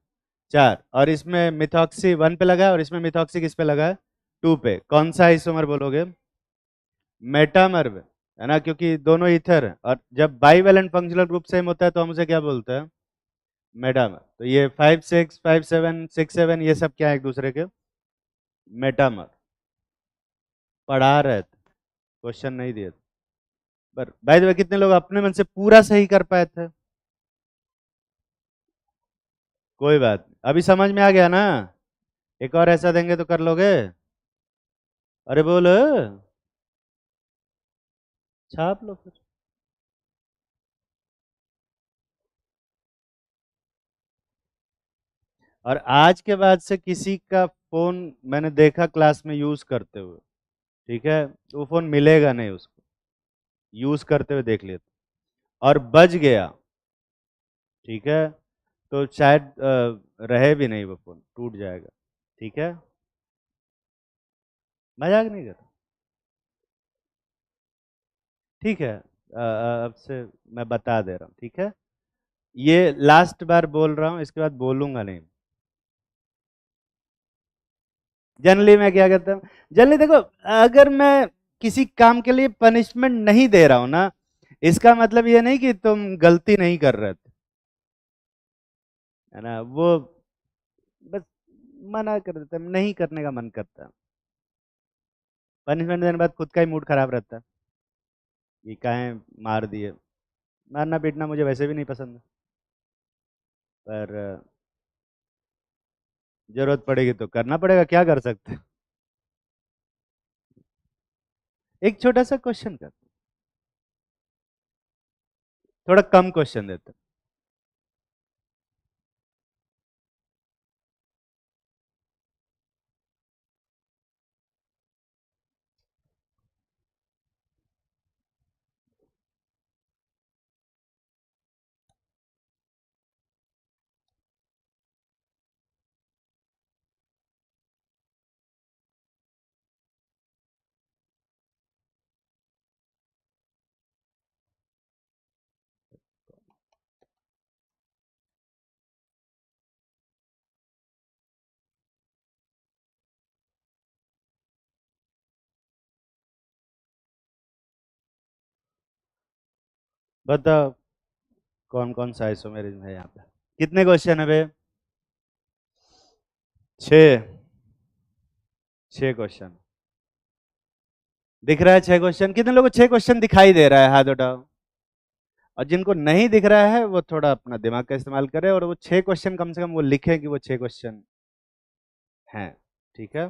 4। और इसमें मिथॉक्सी 1 पे लगा है, और इसमें मिथॉक्सी किस पे लगा है? 2 पे। कौन सा आइसोमर बोलोगे? मेटामर में, है ना? क्योंकि दोनों ईथर है, और जब बाईवेलेंट फंक्शनल ग्रुप सेम होता है तो हम उसे क्या बोलते हैं? मेटामर। तो ये 5 6 5 7 6 7 ये सब क्या है? एक दूसरे के मेटामर। पढ़ा रहे थे, क्वेश्चन नहीं दिए थे। पर बाय द वे कितने लोग अपने मन से पूरा सही कर पाए थे? कोई बात नहीं, अभी समझ में आ गया ना? एक और ऐसा देंगे तो कर लोगे? अरे बोल, छाप लो फिर। और आज के बाद से किसी का फोन मैंने देखा क्लास में यूज करते हुए, ठीक है, तो वो फोन मिलेगा नहीं उसको। यूज करते हुए देख लेते, और बज गया, ठीक है, तो शायद रहे भी नहीं, वो फोन टूट जाएगा। ठीक है? मजाक नहीं कर। ठीक है, अब से मैं बता दे रहा हूँ, ठीक है? ये लास्ट बार बोल रहा हूँ, इसके बाद बोलूंगा नहीं। जनरली मैं क्या करता हूँ, जनरली देखो, अगर मैं किसी काम के लिए पनिशमेंट नहीं दे रहा हूं ना, इसका मतलब ये नहीं कि तुम गलती नहीं कर रहे थे, है ना? वो बस मना कर देता है, नहीं करने का मन करता है। पनिशमेंट देने के बाद खुद का ही मूड खराब रहता है कि काहे मार दिए। मारना पीटना मुझे वैसे भी नहीं पसंद है, पर जरूरत पड़ेगी तो करना पड़ेगा, क्या कर सकते हैं। एक छोटा सा क्वेश्चन कर, थोड़ा कम क्वेश्चन देते हैं। बताओ कौन कौन सा आइसोमेरिज्म है यहाँ पे। कितने क्वेश्चन है बे? 6। 6 क्वेश्चन दिख रहा है? 6 क्वेश्चन। कितने लोगों को 6 क्वेश्चन दिखाई दे रहा है? हाथ उठाओ। और जिनको नहीं दिख रहा है वो थोड़ा अपना दिमाग का इस्तेमाल करें और वो 6 क्वेश्चन कम से कम वो लिखें कि वो 6 क्वेश्चन हैं। ठीक है।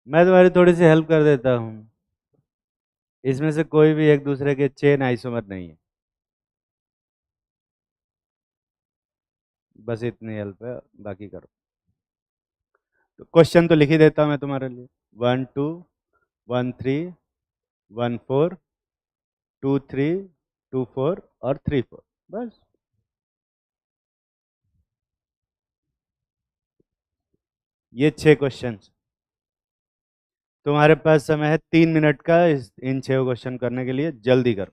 मैं तुम्हारी थोड़ी सी हेल्प कर देता हूँ। इसमें से कोई भी एक दूसरे के चेन आइसोमर नहीं है। बस इतनी हेल्प है, बाकी करो। तो क्वेश्चन तो लिख ही देता हूँ मैं तुम्हारे लिए। 1 2 1 3 1 4 2 3 2 4 और 3 4। बस। ये 6 क्वेश्चन। तुम्हारे पास समय है 3 मिनट का इन 6 क्वेश्चन करने के लिए। जल्दी करो।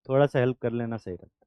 थोड़ा सा हेल्प कर लेना सही रहता।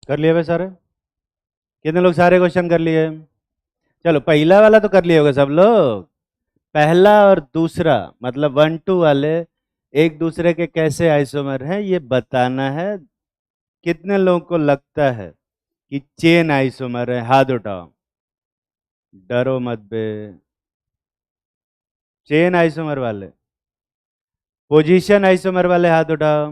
कर लिए भाई सारे? कितने लोग सारे क्वेश्चन कर लिए? चलो पहला वाला तो कर लिए होगा सब लोग। पहला और दूसरा मतलब 1 2 वाले एक दूसरे के कैसे आइसोमर हैं ये बताना है। कितने लोगों को लगता है कि चेन आइसोमर है? हाथ उठाओ। डरो मत बे। चेन आइसोमर वाले पोजीशन आइसोमर वाले हाथ उठाओ।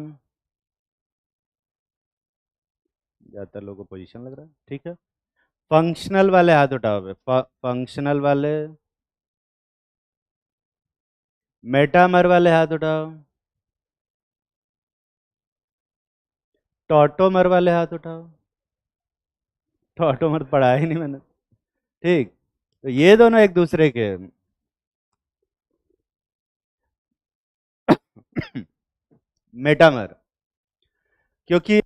ज्यादातर लोगों को पोजीशन लग रहा है, ठीक है। फंक्शनल वाले हाथ उठाओ बे, फंक्शनल वाले। मेटामर वाले हाथ उठाओ। टॉटोमर वाले हाथ उठाओ। टॉटोमर पढ़ा ही नहीं मैंने। ठीक, तो ये दोनों एक दूसरे के मेटामर। क्योंकि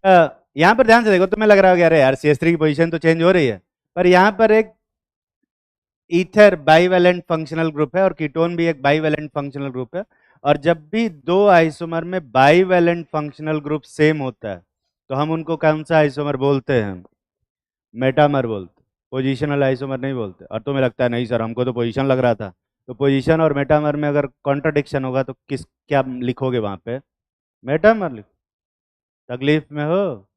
यहाँ पर ध्यान से देखो, तुम्हें लग रहा होगा अरे यार CS3 की पोजीशन तो चेंज हो रही है, पर यहाँ पर एक ईथर बाइवेलेंट फंक्शनल ग्रुप है और कीटोन भी एक बाइवेलेंट फंक्शनल ग्रुप है। और जब भी दो आइसोमर में बाइवेलेंट फंक्शनल ग्रुप सेम होता है तो हम उनको कौन सा आइसोमर बोलते हैं? मेटामर बोलते। पोजिशनल आइसोमर नहीं बोलते। और तुम्हें लगता है नहीं सर हमको तो पोजीशन लग रहा था, तो पोजीशन और मेटामर में अगर कॉन्ट्रडिक्शन होगा तो किस क्या लिखोगे वहां पे? मेटामर लिखो। तकलीफ में हो?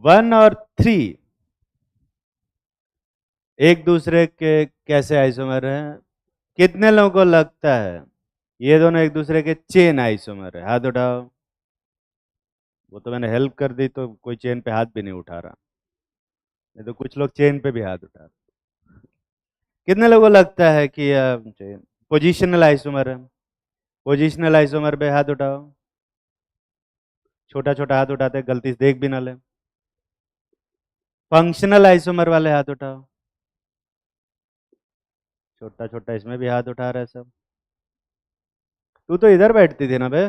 1 और 3 एक दूसरे के कैसे आइसोमर हैं? कितने लोगों को लगता है ये दोनों एक दूसरे के चेन आइसोमर है? हाथ उठाओ। वो तो मैंने हेल्प कर दी तो कोई चेन पे हाथ भी नहीं उठा रहा, नहीं तो कुछ लोग चेन पे भी हाथ उठा रहे। कितने लोगों को लगता है कि चेन पोजिशनल आइसोमर है? पोजिशनल आइसोमर पे हाथ उठाओ। छोटा छोटा हाथ उठाते, गलती से देख भी ना ले। फंक्शनल आइसोमर वाले हाथ उठाओ। छोटा छोटा इसमें भी हाथ उठा रहे सब। तू तो इधर बैठती थी ना बे,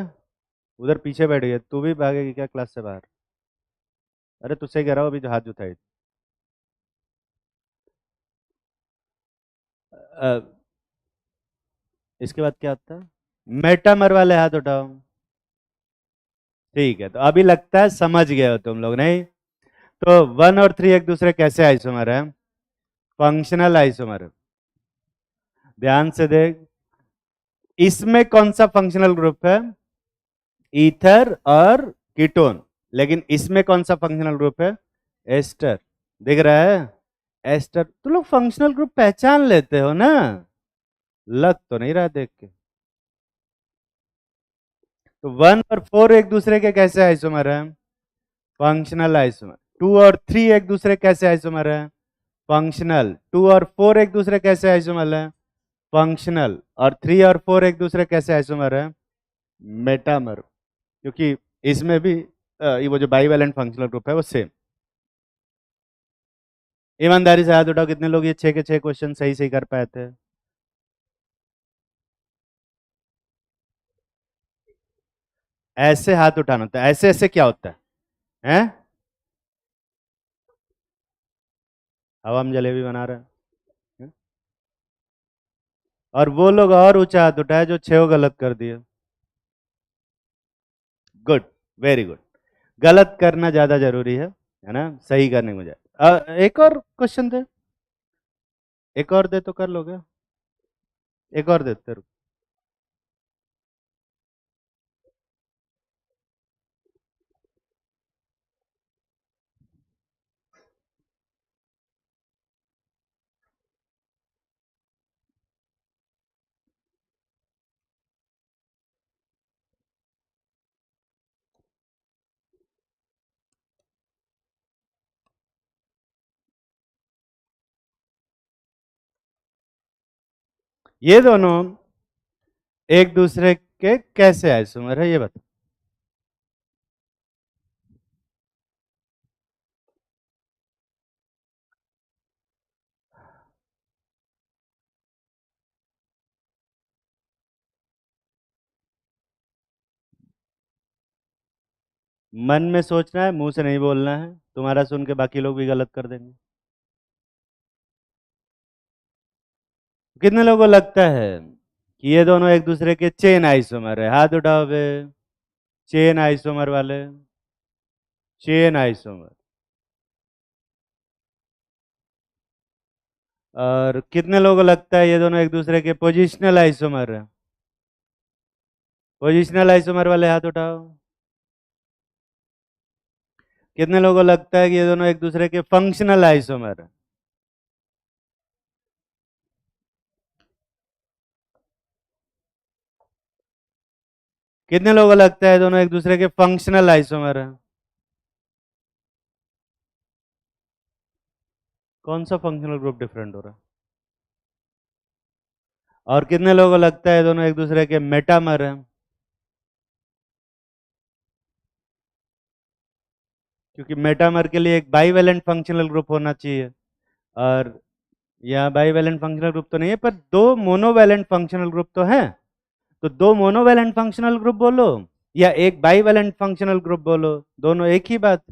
उधर पीछे बैठ गई, तू भी भागेगी क्या क्लास से बाहर? अरे तुझसे कह रहा हूँ अभी जो हाथ उठाई। अ, इसके बाद क्या होता है? मेटामर वाले हाथ उठाओ। ठीक है, तो अभी लगता है समझ गए हो तुम लोग, नहीं? तो 1 और 3 एक दूसरे कैसे आइसोमर है? Functional isomer. ध्यान से देख, इसमें कौन सा फंक्शनल ग्रुप है? ईथर और कीटोन। लेकिन इसमें कौन सा फंक्शनल ग्रुप है? एस्टर। दिख रहा है? एस्टर। तुम लोग फंक्शनल ग्रुप पहचान लेते हो ना? लग तो नहीं रहा देख के। तो 1 और 4 एक दूसरे के कैसे आइसोमर है? Functional isomer. 2 और 3 एक दूसरे कैसे आइसोमर है? फंक्शनल। 2 और 4 एक दूसरे कैसे आइसोमर है? फंक्शनल। और 3 और 4 एक दूसरे कैसे आइसोमर है? मेटामर। क्योंकि इसमें भी ये वो जो बाइवेलेंट फंक्शनल ग्रुप है वो सेम। ईमानदारी से हाथ उठाओ, कितने लोग ये 6 के 6 क्वेश्चन सही सही कर पाए थे? ऐसे हाथ उठाना होता है, ऐसे ऐसे क्या होता है? हैं? हवा में जलेबी बना रहे हैं? और वो लोग और ऊंचा हाथ उठाए जो 6 गलत कर दिए। Good, very good. गलत करना ज्यादा जरूरी है ना, सही करने में एक और क्वेश्चन दे, एक और दे तो कर लोगे। एक और देते रुको। ये दोनों एक दूसरे के कैसे आइसोमर है ये बता। मन में सोचना है, मुंह से नहीं बोलना है, तुम्हारा सुन के बाकी लोग भी गलत कर देंगे। कितने लोगों को लगता है कि ये दोनों एक दूसरे के चेन आइसोमर है? हाथ उठाओ बे। चेन आइसोमर वाले। Chain isomer. और कितने लोगों को लगता है ये दोनों एक दूसरे के पोजिशनल आइसोमर है? पोजिशनल आइसोमर वाले हाथ उठाओ। कितने लोगों को लगता है कि ये दोनों एक दूसरे के फंक्शनल आइसोमर है? कितने लोगों को लगता है दोनों एक दूसरे के फंक्शनल आइसोमर है? कौन सा फंक्शनल ग्रुप डिफरेंट हो रहा है? और कितने लोगों को लगता है दोनों एक दूसरे के मेटामर हैं? क्योंकि मेटामर के लिए एक बाईवेलेंट फंक्शनल ग्रुप होना चाहिए, और यहाँ बाईवेलेंट फंक्शनल ग्रुप तो नहीं है, पर दो मोनोवेलेंट फंक्शनल ग्रुप तो हैं। तो दो मोनोवेलेंट फंक्शनल ग्रुप बोलो या एक बाईवेलेंट फंक्शनल ग्रुप बोलो, दोनों एक ही बात,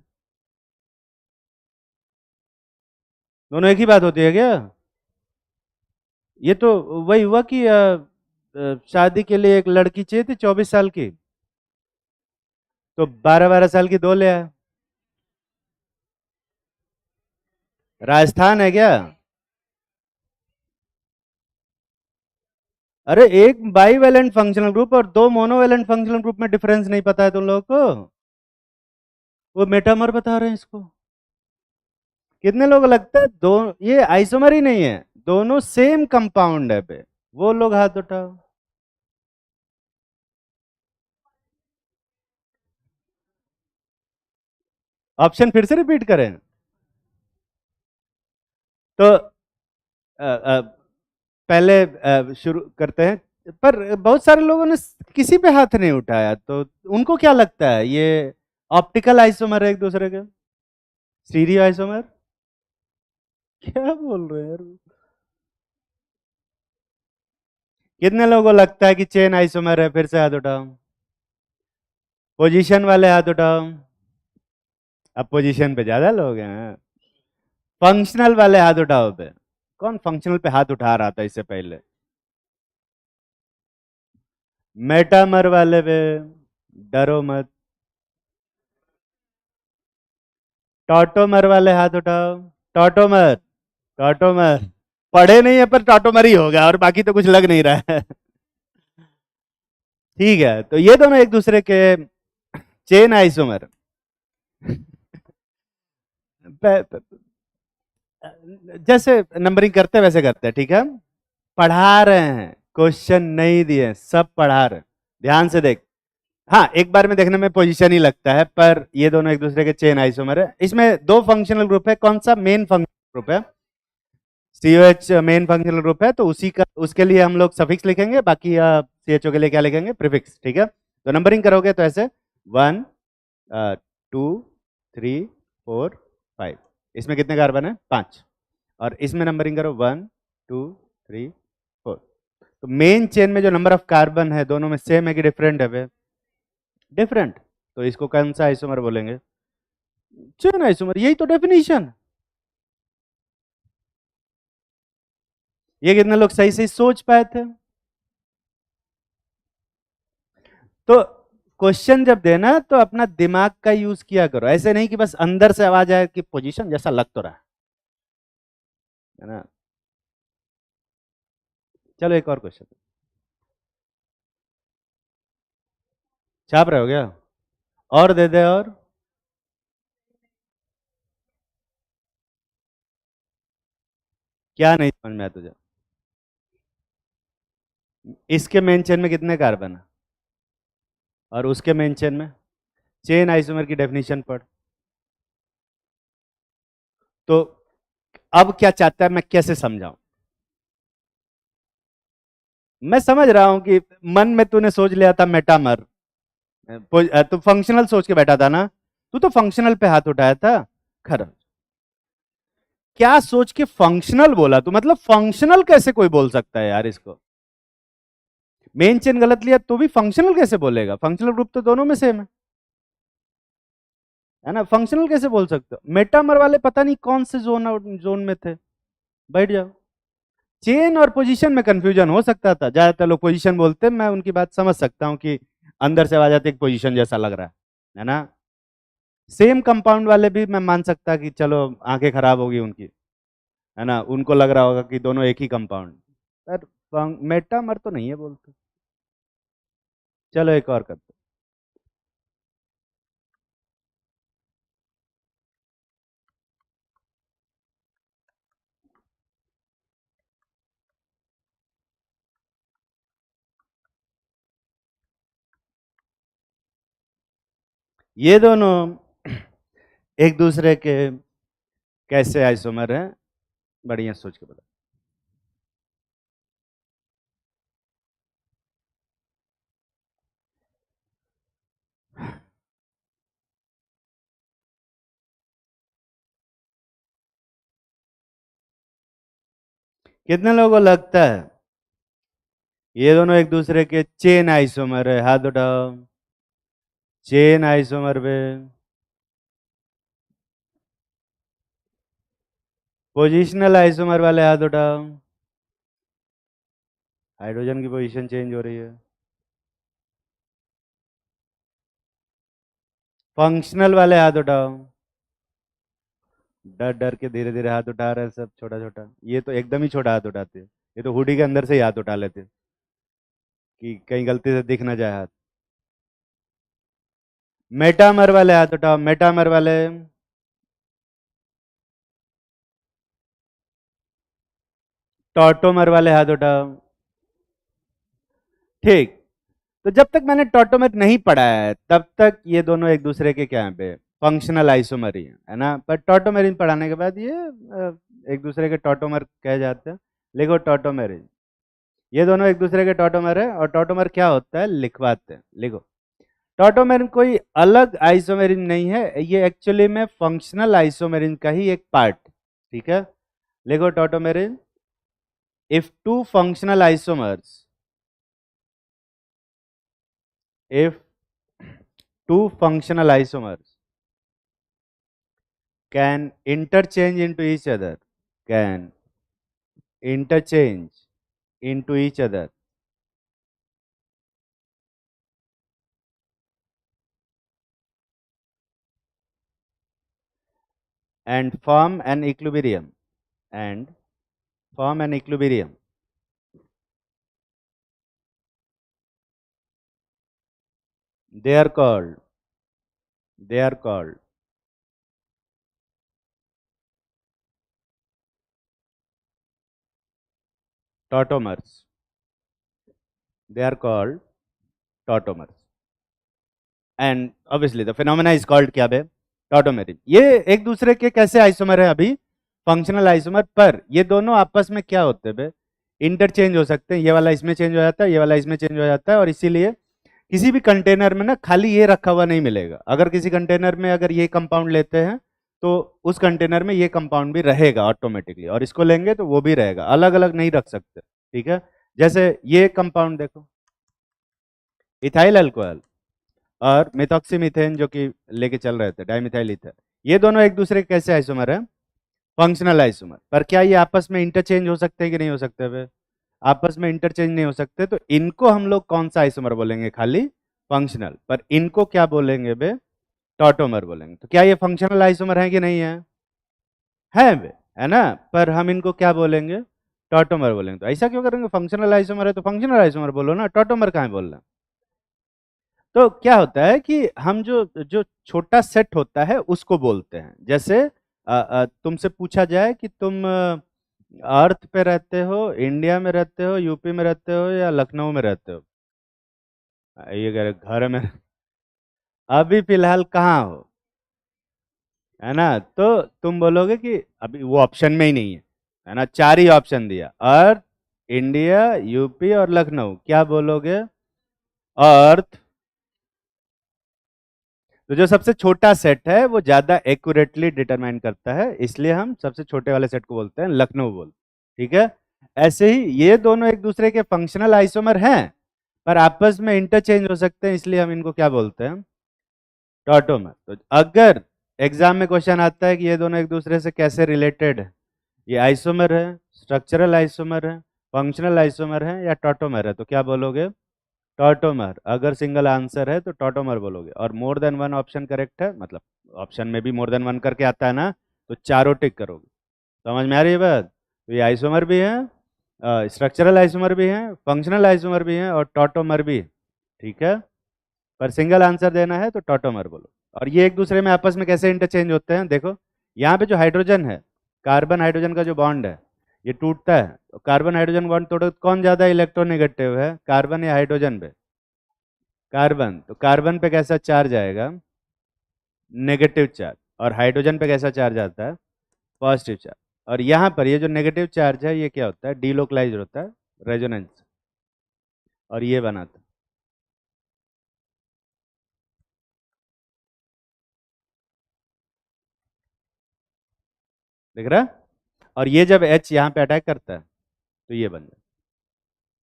दोनों एक ही बात होती है क्या? ये तो वही हुआ कि शादी के लिए एक लड़की चाहिए थी 24 साल की, तो 12-12 साल की दो ले आया। राजस्थान है क्या? अरे एक बाईवेलेंट फंक्शनल ग्रुप और दो मोनोवेलेंट फंक्शनल ग्रुप में डिफरेंस नहीं पता है तुम लोगों को? वो मेटामर बता रहे हैं इसको। कितने लोग लगता है दो ये आइसोमर ही नहीं है, दोनों सेम कंपाउंड है पे? वो लोग हाथ उठाओ। ऑप्शन फिर से रिपीट करें तो पहले शुरू करते हैं, पर बहुत सारे लोगों ने किसी पे हाथ नहीं उठाया, तो उनको क्या लगता है ये ऑप्टिकल आइसोमर है एक दूसरे के, स्टीरियो आइसोमर? क्या बोल रहे हैं यार? कितने लोगों को लगता है कि चेन आइसोमर है? फिर से हाथ उठाओ। पोजीशन वाले हाथ उठाओ। अब पोजीशन पे ज्यादा लोग हैं। फंक्शनल वाले हाथ उठाओ पे। कौन फंक्शनल पे हाथ उठा रहा था इससे पहले? मेटामर वाले पे। डरो मत। टॉटोमर वाले हाथ उठाओ। टॉटोमर। टॉटोमर। पढ़े नहीं है पर टॉटोमर ही होगा, और बाकी तो कुछ लग नहीं रहा है। ठीक है, तो ये दोनों एक दूसरे के चेन आइसोमर। जैसे नंबरिंग करते हैं वैसे करते हैं, ठीक है? पढ़ा रहे हैं, क्वेश्चन नहीं दिए, सब पढ़ा रहे हैं। ध्यान से देख। हाँ, एक बार में देखने में पोजीशन ही लगता है, पर ये दोनों एक दूसरे के चेन आइसोमर है। इसमें दो फंक्शनल ग्रुप है, कौन सा मेन फंक्शनल ग्रुप है? COH मेन फंक्शनल ग्रुप है, तो उसी का उसके लिए हम लोग सफिक्स लिखेंगे, बाकी CHO के लिए क्या लिखेंगे? प्रीफिक्स, ठीक है? तो नंबरिंग करोगे तो ऐसे 1 2 3 4 5। इसमें कितने कार्बन है? 5। और इसमें नंबरिंग करो 1 2 3 4। तो मेन चेन में जो नंबर ऑफ कार्बन है दोनों में सेम है कि डिफरेंट है बे? डिफरेंट। तो इसको कौन सा आइसोमर बोलेंगे? चेन आइसोमर, यही तो डेफिनेशन। ये कितने लोग सही सही सोच पाए थे? तो क्वेश्चन जब देना तो अपना दिमाग का यूज किया करो, ऐसे नहीं कि बस अंदर से आवाज आए कि पोजीशन जैसा लग तो रहा है ना? चलो एक और क्वेश्चन। छाप रहे हो क्या? और दे दे और। क्या नहीं समझ में आया तुझे? इसके मेन चेन में कितने कार्बन है और उसके मेन चेन में? चेन आइसोमर की डेफिनेशन पढ़। तो अब क्या चाहता है, मैं कैसे समझाऊं? मैं समझ रहा हूं कि मन में तूने सोच लिया था मेटामर, तू फंक्शनल सोच के बैठा था ना? तू तो फंक्शनल पे हाथ उठाया था। खरा, क्या सोच के फंक्शनल बोला तू? मतलब फंक्शनल कैसे कोई बोल सकता है यार इसको? मेन चेन गलत लिया तो भी फंक्शनल कैसे बोलेगा? फंक्शनल ग्रुप तो दोनों में सेम है ना? फंक्शनल कैसे बोल सकते हो? मेटामर वाले पता नहीं कौन से जोन जोन में थे। बैठ जाओ। चेन और पोजीशन में कंफ्यूजन हो सकता था, ज्यादातर लोग पोजीशन बोलते हैं, मैं उनकी बात समझ सकता हूँ कि अंदर से आवाज आती है पोजीशन जैसा लग रहा है ना? सेम कंपाउंड वाले भी मैं मान सकता कि चलो आंखें खराब होगी उनकी, है ना, उनको लग रहा होगा कि दोनों एक ही कंपाउंड, पर मेटामर तो नहीं है बोलते। चलो एक और करते। ये दोनों एक दूसरे के कैसे आइसोमर हैं, बढ़िया सोच के बता। कितने लोगों को लगता है ये दोनों एक दूसरे के चेन आइसोमर है? हाथ उठाओ। चेन आइसोमर पे। पोजिशनल आइसोमर वाले हाथ उठाओ। हाइड्रोजन की पोजीशन चेंज हो रही है। फंक्शनल वाले हाथ उठाओ। डर डर के धीरे धीरे हाथ उठा रहे हैं सब, छोटा छोटा। ये तो एकदम ही छोटा हाथ उठाते हैं, ये तो हुडी के अंदर से ही हाथ उठा लेते हैं कि कहीं गलती से दिख ना जाए हाथ। मेटामर वाले हाथ उठाओ, मेटामर वाले। टॉटोमर वाले हाथ उठाओ। ठीक। तो जब तक मैंने टॉटोमर नहीं पढ़ा है तब तक ये दोनों एक दूसरे के क्या है, फंक्शनल आइसोमर ही है ना। पर टॉटोमेरिन पढ़ाने के बाद ये एक दूसरे के टॉटोमर कहे जाते हैं। लिखो टॉटोमेरिन। ये दोनों एक दूसरे के टॉटोमर है। और टॉटोमर क्या होता है लिखवाते हैं, लिखो। टॉटोमेरिन कोई अलग आइसोमेरिन नहीं है, ये एक्चुअली में फंक्शनल आइसोमेरिन का ही एक पार्ट। ठीक है, लिखो tautomerism. If two functional isomers, if two functional isomers can interchange into each other, can interchange into each other, and form an equilibrium, and form an equilibrium, they are called, they are called tautomers, they are called tautomers. And obviously the phenomena is called क्या है, टॉटोमेरिन। ये एक दूसरे के कैसे isomer है अभी, functional isomer. पर ये दोनों आपस में क्या होते हैं, इंटरचेंज हो सकते हैं। ये वाला इसमें चेंज हो जाता है, ये वाला इसमें चेंज हो जाता है। और इसीलिए किसी भी कंटेनर में ना खाली ये रखा हुआ नहीं मिलेगा। अगर किसी कंटेनर में अगर ये कंपाउंड लेते हैं तो उस कंटेनर में ये कंपाउंड भी रहेगा ऑटोमेटिकली, और इसको लेंगे तो वो भी रहेगा, अलग अलग नहीं रख सकते। ठीक है, जैसे ये कंपाउंड देखो, इथाइल अल्कोहल और मिथॉक्सीमीथेन जो कि लेके चल रहे थे, डाइमिथाइल ईथर। ये दोनों एक दूसरे के कैसे आइसोमर है, फंक्शनल आइसोमर। पर क्या ये आपस में इंटरचेंज हो सकते हैं कि नहीं हो सकते वे, आपस में इंटरचेंज नहीं हो सकते। तो इनको हम लोग कौन सा आइसोमर बोलेंगे, खाली फंक्शनल। पर इनको क्या बोलेंगे बे, टॉटोमर बोलेंगे। तो क्या ये फंक्शनल आइसोमर है कि नहीं है बे, है ना। पर हम इनको क्या बोलेंगे, टॉटोमर बोलेंगे। तो ऐसा क्यों करेंगे, फंक्शनल आइसोमर है तो फंक्शनल आइसोमर बोलो ना, टॉटोमर कहाँ बोल रहे हैं। तो क्या होता है कि हम जो जो छोटा सेट होता है उसको बोलते हैं। जैसे तुमसे पूछा जाए कि तुम अर्थ पे रहते हो, इंडिया में रहते हो, यूपी में रहते हो, या लखनऊ में रहते हो। ये कह रहे घर में, अभी फिलहाल कहाँ हो, है ना। तो तुम बोलोगे कि अभी वो ऑप्शन में ही नहीं है ना। चार ही ऑप्शन दिया, अर्थ, इंडिया, यूपी और लखनऊ। क्या बोलोगे, अर्थ। तो जो सबसे छोटा सेट है वो ज्यादा एक्यूरेटली डिटरमाइन करता है, इसलिए हम सबसे छोटे वाले सेट को बोलते हैं लखनऊ बोल। ठीक है, ऐसे ही ये दोनों एक दूसरे के फंक्शनल आइसोमर हैं पर आपस में इंटरचेंज हो सकते हैं, इसलिए हम इनको क्या बोलते हैं, टॉटोमर। तो अगर एग्जाम में क्वेश्चन आता है कि ये दोनों एक दूसरे से कैसे रिलेटेड है, ये आइसोमर है, स्ट्रक्चरल आइसोमर है, फंक्शनल आइसोमर है, या टॉटोमर है, तो क्या बोलोगे, टॉटोमर। अगर सिंगल आंसर है तो टॉटोमर बोलोगे। और more than one option correct है, मतलब ऑप्शन में भी मोर देन वन करके आता है ना, तो चारों टिक करोगे। समझ में आ रही है बात। तो ये आइसोमर भी है, स्ट्रक्चरल आइसोमर भी है, फंक्शनल आइसोमर भी है, और टॉटोमर भी है। ठीक है, पर सिंगल आंसर देना है तो टॉटोमर बोलो। और ये एक दूसरे में आपस में कैसे इंटरचेंज होते हैं, देखो यहाँ पे जो हाइड्रोजन है, कार्बन हाइड्रोजन का जो बॉन्ड है, ये टूटता है। तो कार्बन हाइड्रोजन बॉन्ड तोड़ो तो कौन ज्यादा इलेक्ट्रोनेगेटिव है, कार्बन या हाइड्रोजन पे, कार्बन। तो कार्बन पे कैसा चार्ज आएगा, नेगेटिव चार्ज, और हाइड्रोजन पे कैसा चार्ज आता है? Positive charge. और यहाँ पर ये जो नेगेटिव चार्ज है ये क्या होता है? डीलोकलाइज होता है रेजोनेंस, और ये बनाता है। दिख रहा है? और ये जब H यहाँ पे अटैक करता है तो ये बन जाता है।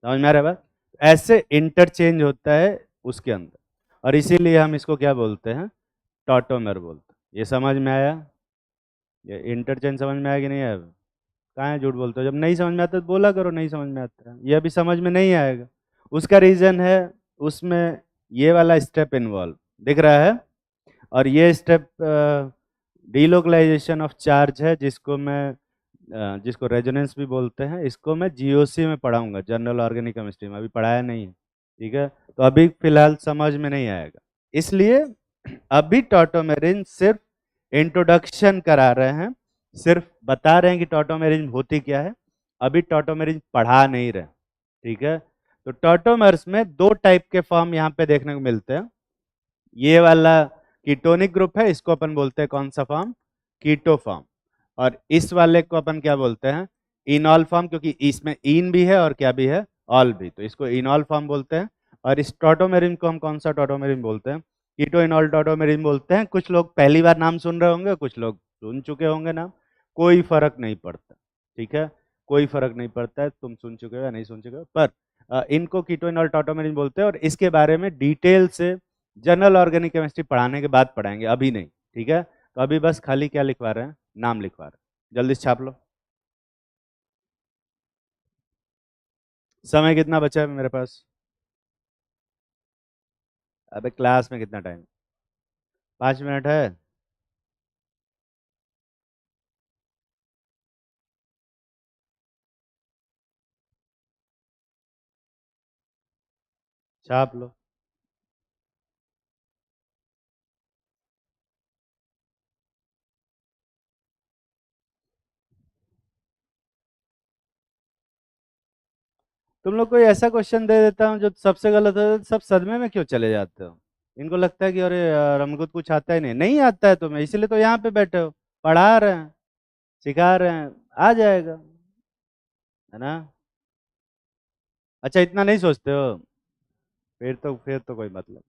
समझ में आ रहा है बात? ऐसे इंटरचेंज होता है उसके अंदर, और इसीलिए हम इसको क्या बोलते हैं? टॉटोमर बोलते हैं। ये समझ में आया? ये इंटरचेंज समझ में आया कि नहीं आया? कहाँ है झूठ बोलते हो? जब नहीं समझ में आता तो बोला करो नहीं समझ में आता है। ये अभी समझ में नहीं आएगा, उसका रीज़न है उसमें ये वाला स्टेप इन्वॉल्व दिख रहा है। और ये स्टेप डीलोकलाइजेशन ऑफ चार्ज है, जिसको रेजोनेंस भी बोलते हैं। इसको मैं जीओसी में पढ़ाऊंगा, जनरल ऑर्गेनिक केमिस्ट्री में, अभी पढ़ाया नहीं है। ठीक है, तो अभी फिलहाल समझ में नहीं आएगा, इसलिए अभी टॉटोमेरिन सिर्फ इंट्रोडक्शन करा रहे हैं, सिर्फ बता रहे हैं कि टॉटोमेरिन होती क्या है, अभी टॉटोमेरिन पढ़ा नहीं रहे। ठीक है, तो टॉटोमर्स में दो टाइप के फॉर्म यहाँ पे देखने को मिलते हैं। ये वाला कीटोनिक ग्रुप है, इसको अपन बोलते हैं कौन सा फॉर्म? कीटो फॉर्म। और इस वाले को अपन क्या बोलते हैं? इनॉल फॉर्म, क्योंकि इसमें इन भी है और क्या भी है? ऑल भी, तो इसको इनॉल फॉर्म बोलते हैं। और इस टॉटोमेरिन को हम कौन सा टॉटोमेरिन बोलते हैं? कीटो इनॉल टॉटोमेरिन बोलते हैं। कुछ लोग पहली बार नाम सुन रहे होंगे, कुछ लोग सुन चुके होंगे नाम, कोई फर्क नहीं पड़ता। ठीक है, कोई फर्क नहीं पड़ता है तुम सुन चुके हो या नहीं सुन चुके हो, पर इनको कीटो इनॉल टॉटोमेरिन बोलते हैं। और इसके बारे में डिटेल से जनरल ऑर्गेनिक केमिस्ट्री पढ़ाने के बाद पढ़ाएंगे, अभी नहीं। ठीक है, तो अभी बस खाली क्या लिखवा रहे हैं? नाम लिखवा रहे हैं। जल्दी से छाप लो। समय कितना बचा है मेरे पास? अबे क्लास में कितना टाइम? 5 मिनट है। छाप लो। तुम लोग कोई ऐसा क्वेश्चन दे देता हूँ जो सबसे गलत हो तो सब सदमे में क्यों चले जाते हो? इनको लगता है कि अरे यार हमको तो कुछ आता ही नहीं, नहीं आता है तुम्हें, इसीलिए तो यहाँ पे बैठे हो, पढ़ा रहे हैं, सिखा रहे हैं, आ जाएगा, है ना? अच्छा, इतना नहीं सोचते हो? फिर तो कोई मतलब।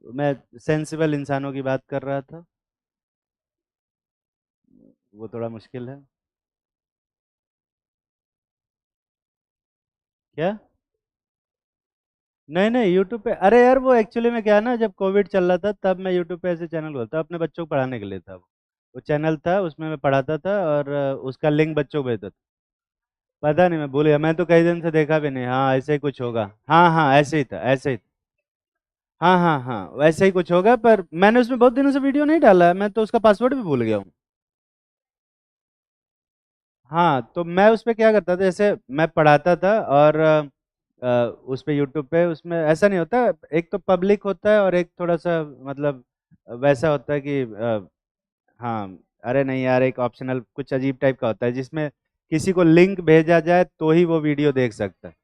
मैं सेंसिबल इंसानों की बात कर रहा था, वो थोड़ा मुश्किल है। क्या? नहीं नहीं, यूट्यूब पे, अरे यार वो एक्चुअली में क्या है ना, जब कोविड चल रहा था तब मैं यूट्यूब पे ऐसे चैनल खोलता अपने बच्चों को पढ़ाने के लिए था। वो चैनल था, उसमें मैं पढ़ाता था, और उसका लिंक बच्चों को भेजता था। पता नहीं, मैं भूल गया, मैं तो कई दिन से देखा भी नहीं। हाँ ऐसे ही कुछ होगा, हाँ हाँ ऐसे ही था, ऐसे ही। हाँ हाँ हाँ वैसे ही कुछ होगा, पर मैंने उसमें बहुत दिनों से वीडियो नहीं डाला है, मैं तो उसका पासवर्ड भी भूल गया हूँ। हाँ, तो मैं उस पे क्या करता था, जैसे मैं पढ़ाता था, और उस पे यूट्यूब पे उसमें ऐसा नहीं होता, एक तो पब्लिक होता है और एक थोड़ा सा मतलब वैसा होता है कि हाँ, अरे नहीं यार, एक ऑप्शनल कुछ अजीब टाइप का होता है जिसमें किसी को लिंक भेजा जाए तो ही वो वीडियो देख सकता है।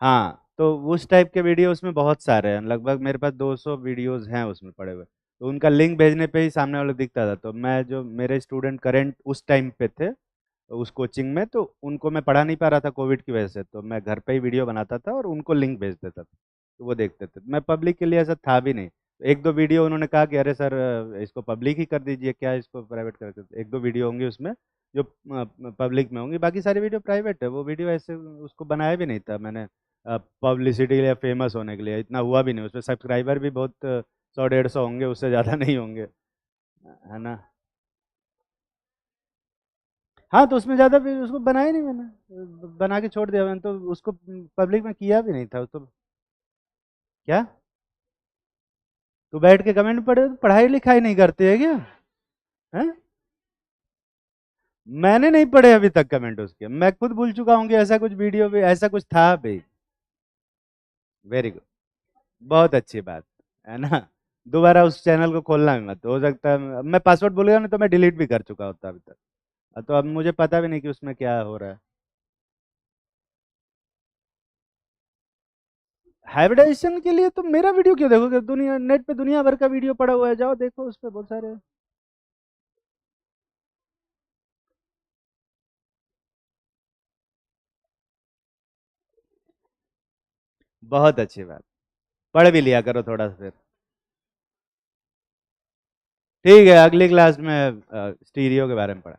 हाँ, तो उस टाइप के वीडियो उसमें बहुत सारे हैं, लगभग मेरे पास 200 वीडियोस हैं उसमें पड़े हुए। तो उनका लिंक भेजने पे ही सामने वाले को दिखता था, तो मैं जो मेरे स्टूडेंट करंट उस टाइम पे थे उस कोचिंग में, तो उनको मैं पढ़ा नहीं पा रहा था कोविड की वजह से, तो मैं घर पे ही वीडियो बनाता था और उनको लिंक भेज देता था, तो वो देखते थे। मैं पब्लिक के लिए ऐसा था भी नहीं। एक दो वीडियो उन्होंने कहा कि अरे सर इसको पब्लिक ही कर दीजिए, क्या इसको प्राइवेट करके, एक दो वीडियो होंगी उसमें जो पब्लिक में होंगी, बाकी सारी वीडियो प्राइवेट है। वो वीडियो ऐसे उसको बनाया भी नहीं था मैंने पब्लिसिटी या फेमस होने के लिए, इतना हुआ भी नहीं, उसमें सब्सक्राइबर भी बहुत 100 150 होंगे, उससे ज़्यादा नहीं होंगे, है ना? हाँ, तो उसमें ज़्यादा भी उसको बनाया नहीं मैंने, बना के छोड़ दिया मैंने, तो उसको पब्लिक में किया भी नहीं था तो। क्या? तो बैठ के कमेंट पढ़े, पढ़ाई लिखाई नहीं करते है क्या? हैं? मैंने नहीं पढ़े अभी तक कमेंट उसके, मैं खुद भूल चुका हूँ कि ऐसा कुछ वीडियो भी, ऐसा कुछ था भी। वेरी गुड, बहुत अच्छी बात, है ना? दोबारा उस चैनल को खोलना भी मत, हो सकता है मैं पासवर्ड भूल गया ना, तो मैं डिलीट भी कर चुका होता अभी तक। तो अब मुझे पता भी नहीं कि उसमें क्या हो रहा है। हाइब्रिडाइजेशन के लिए तुम मेरा वीडियो क्यों देखोगे? दुनिया नेट पे दुनिया भर का वीडियो पड़ा हुआ है, जाओ देखो, उस पे बहुत सारे। बहुत अच्छी बात, पढ़ भी लिया करो थोड़ा सा फिर। ठीक है, अगली क्लास में स्टीरियो के बारे में पढ़ा।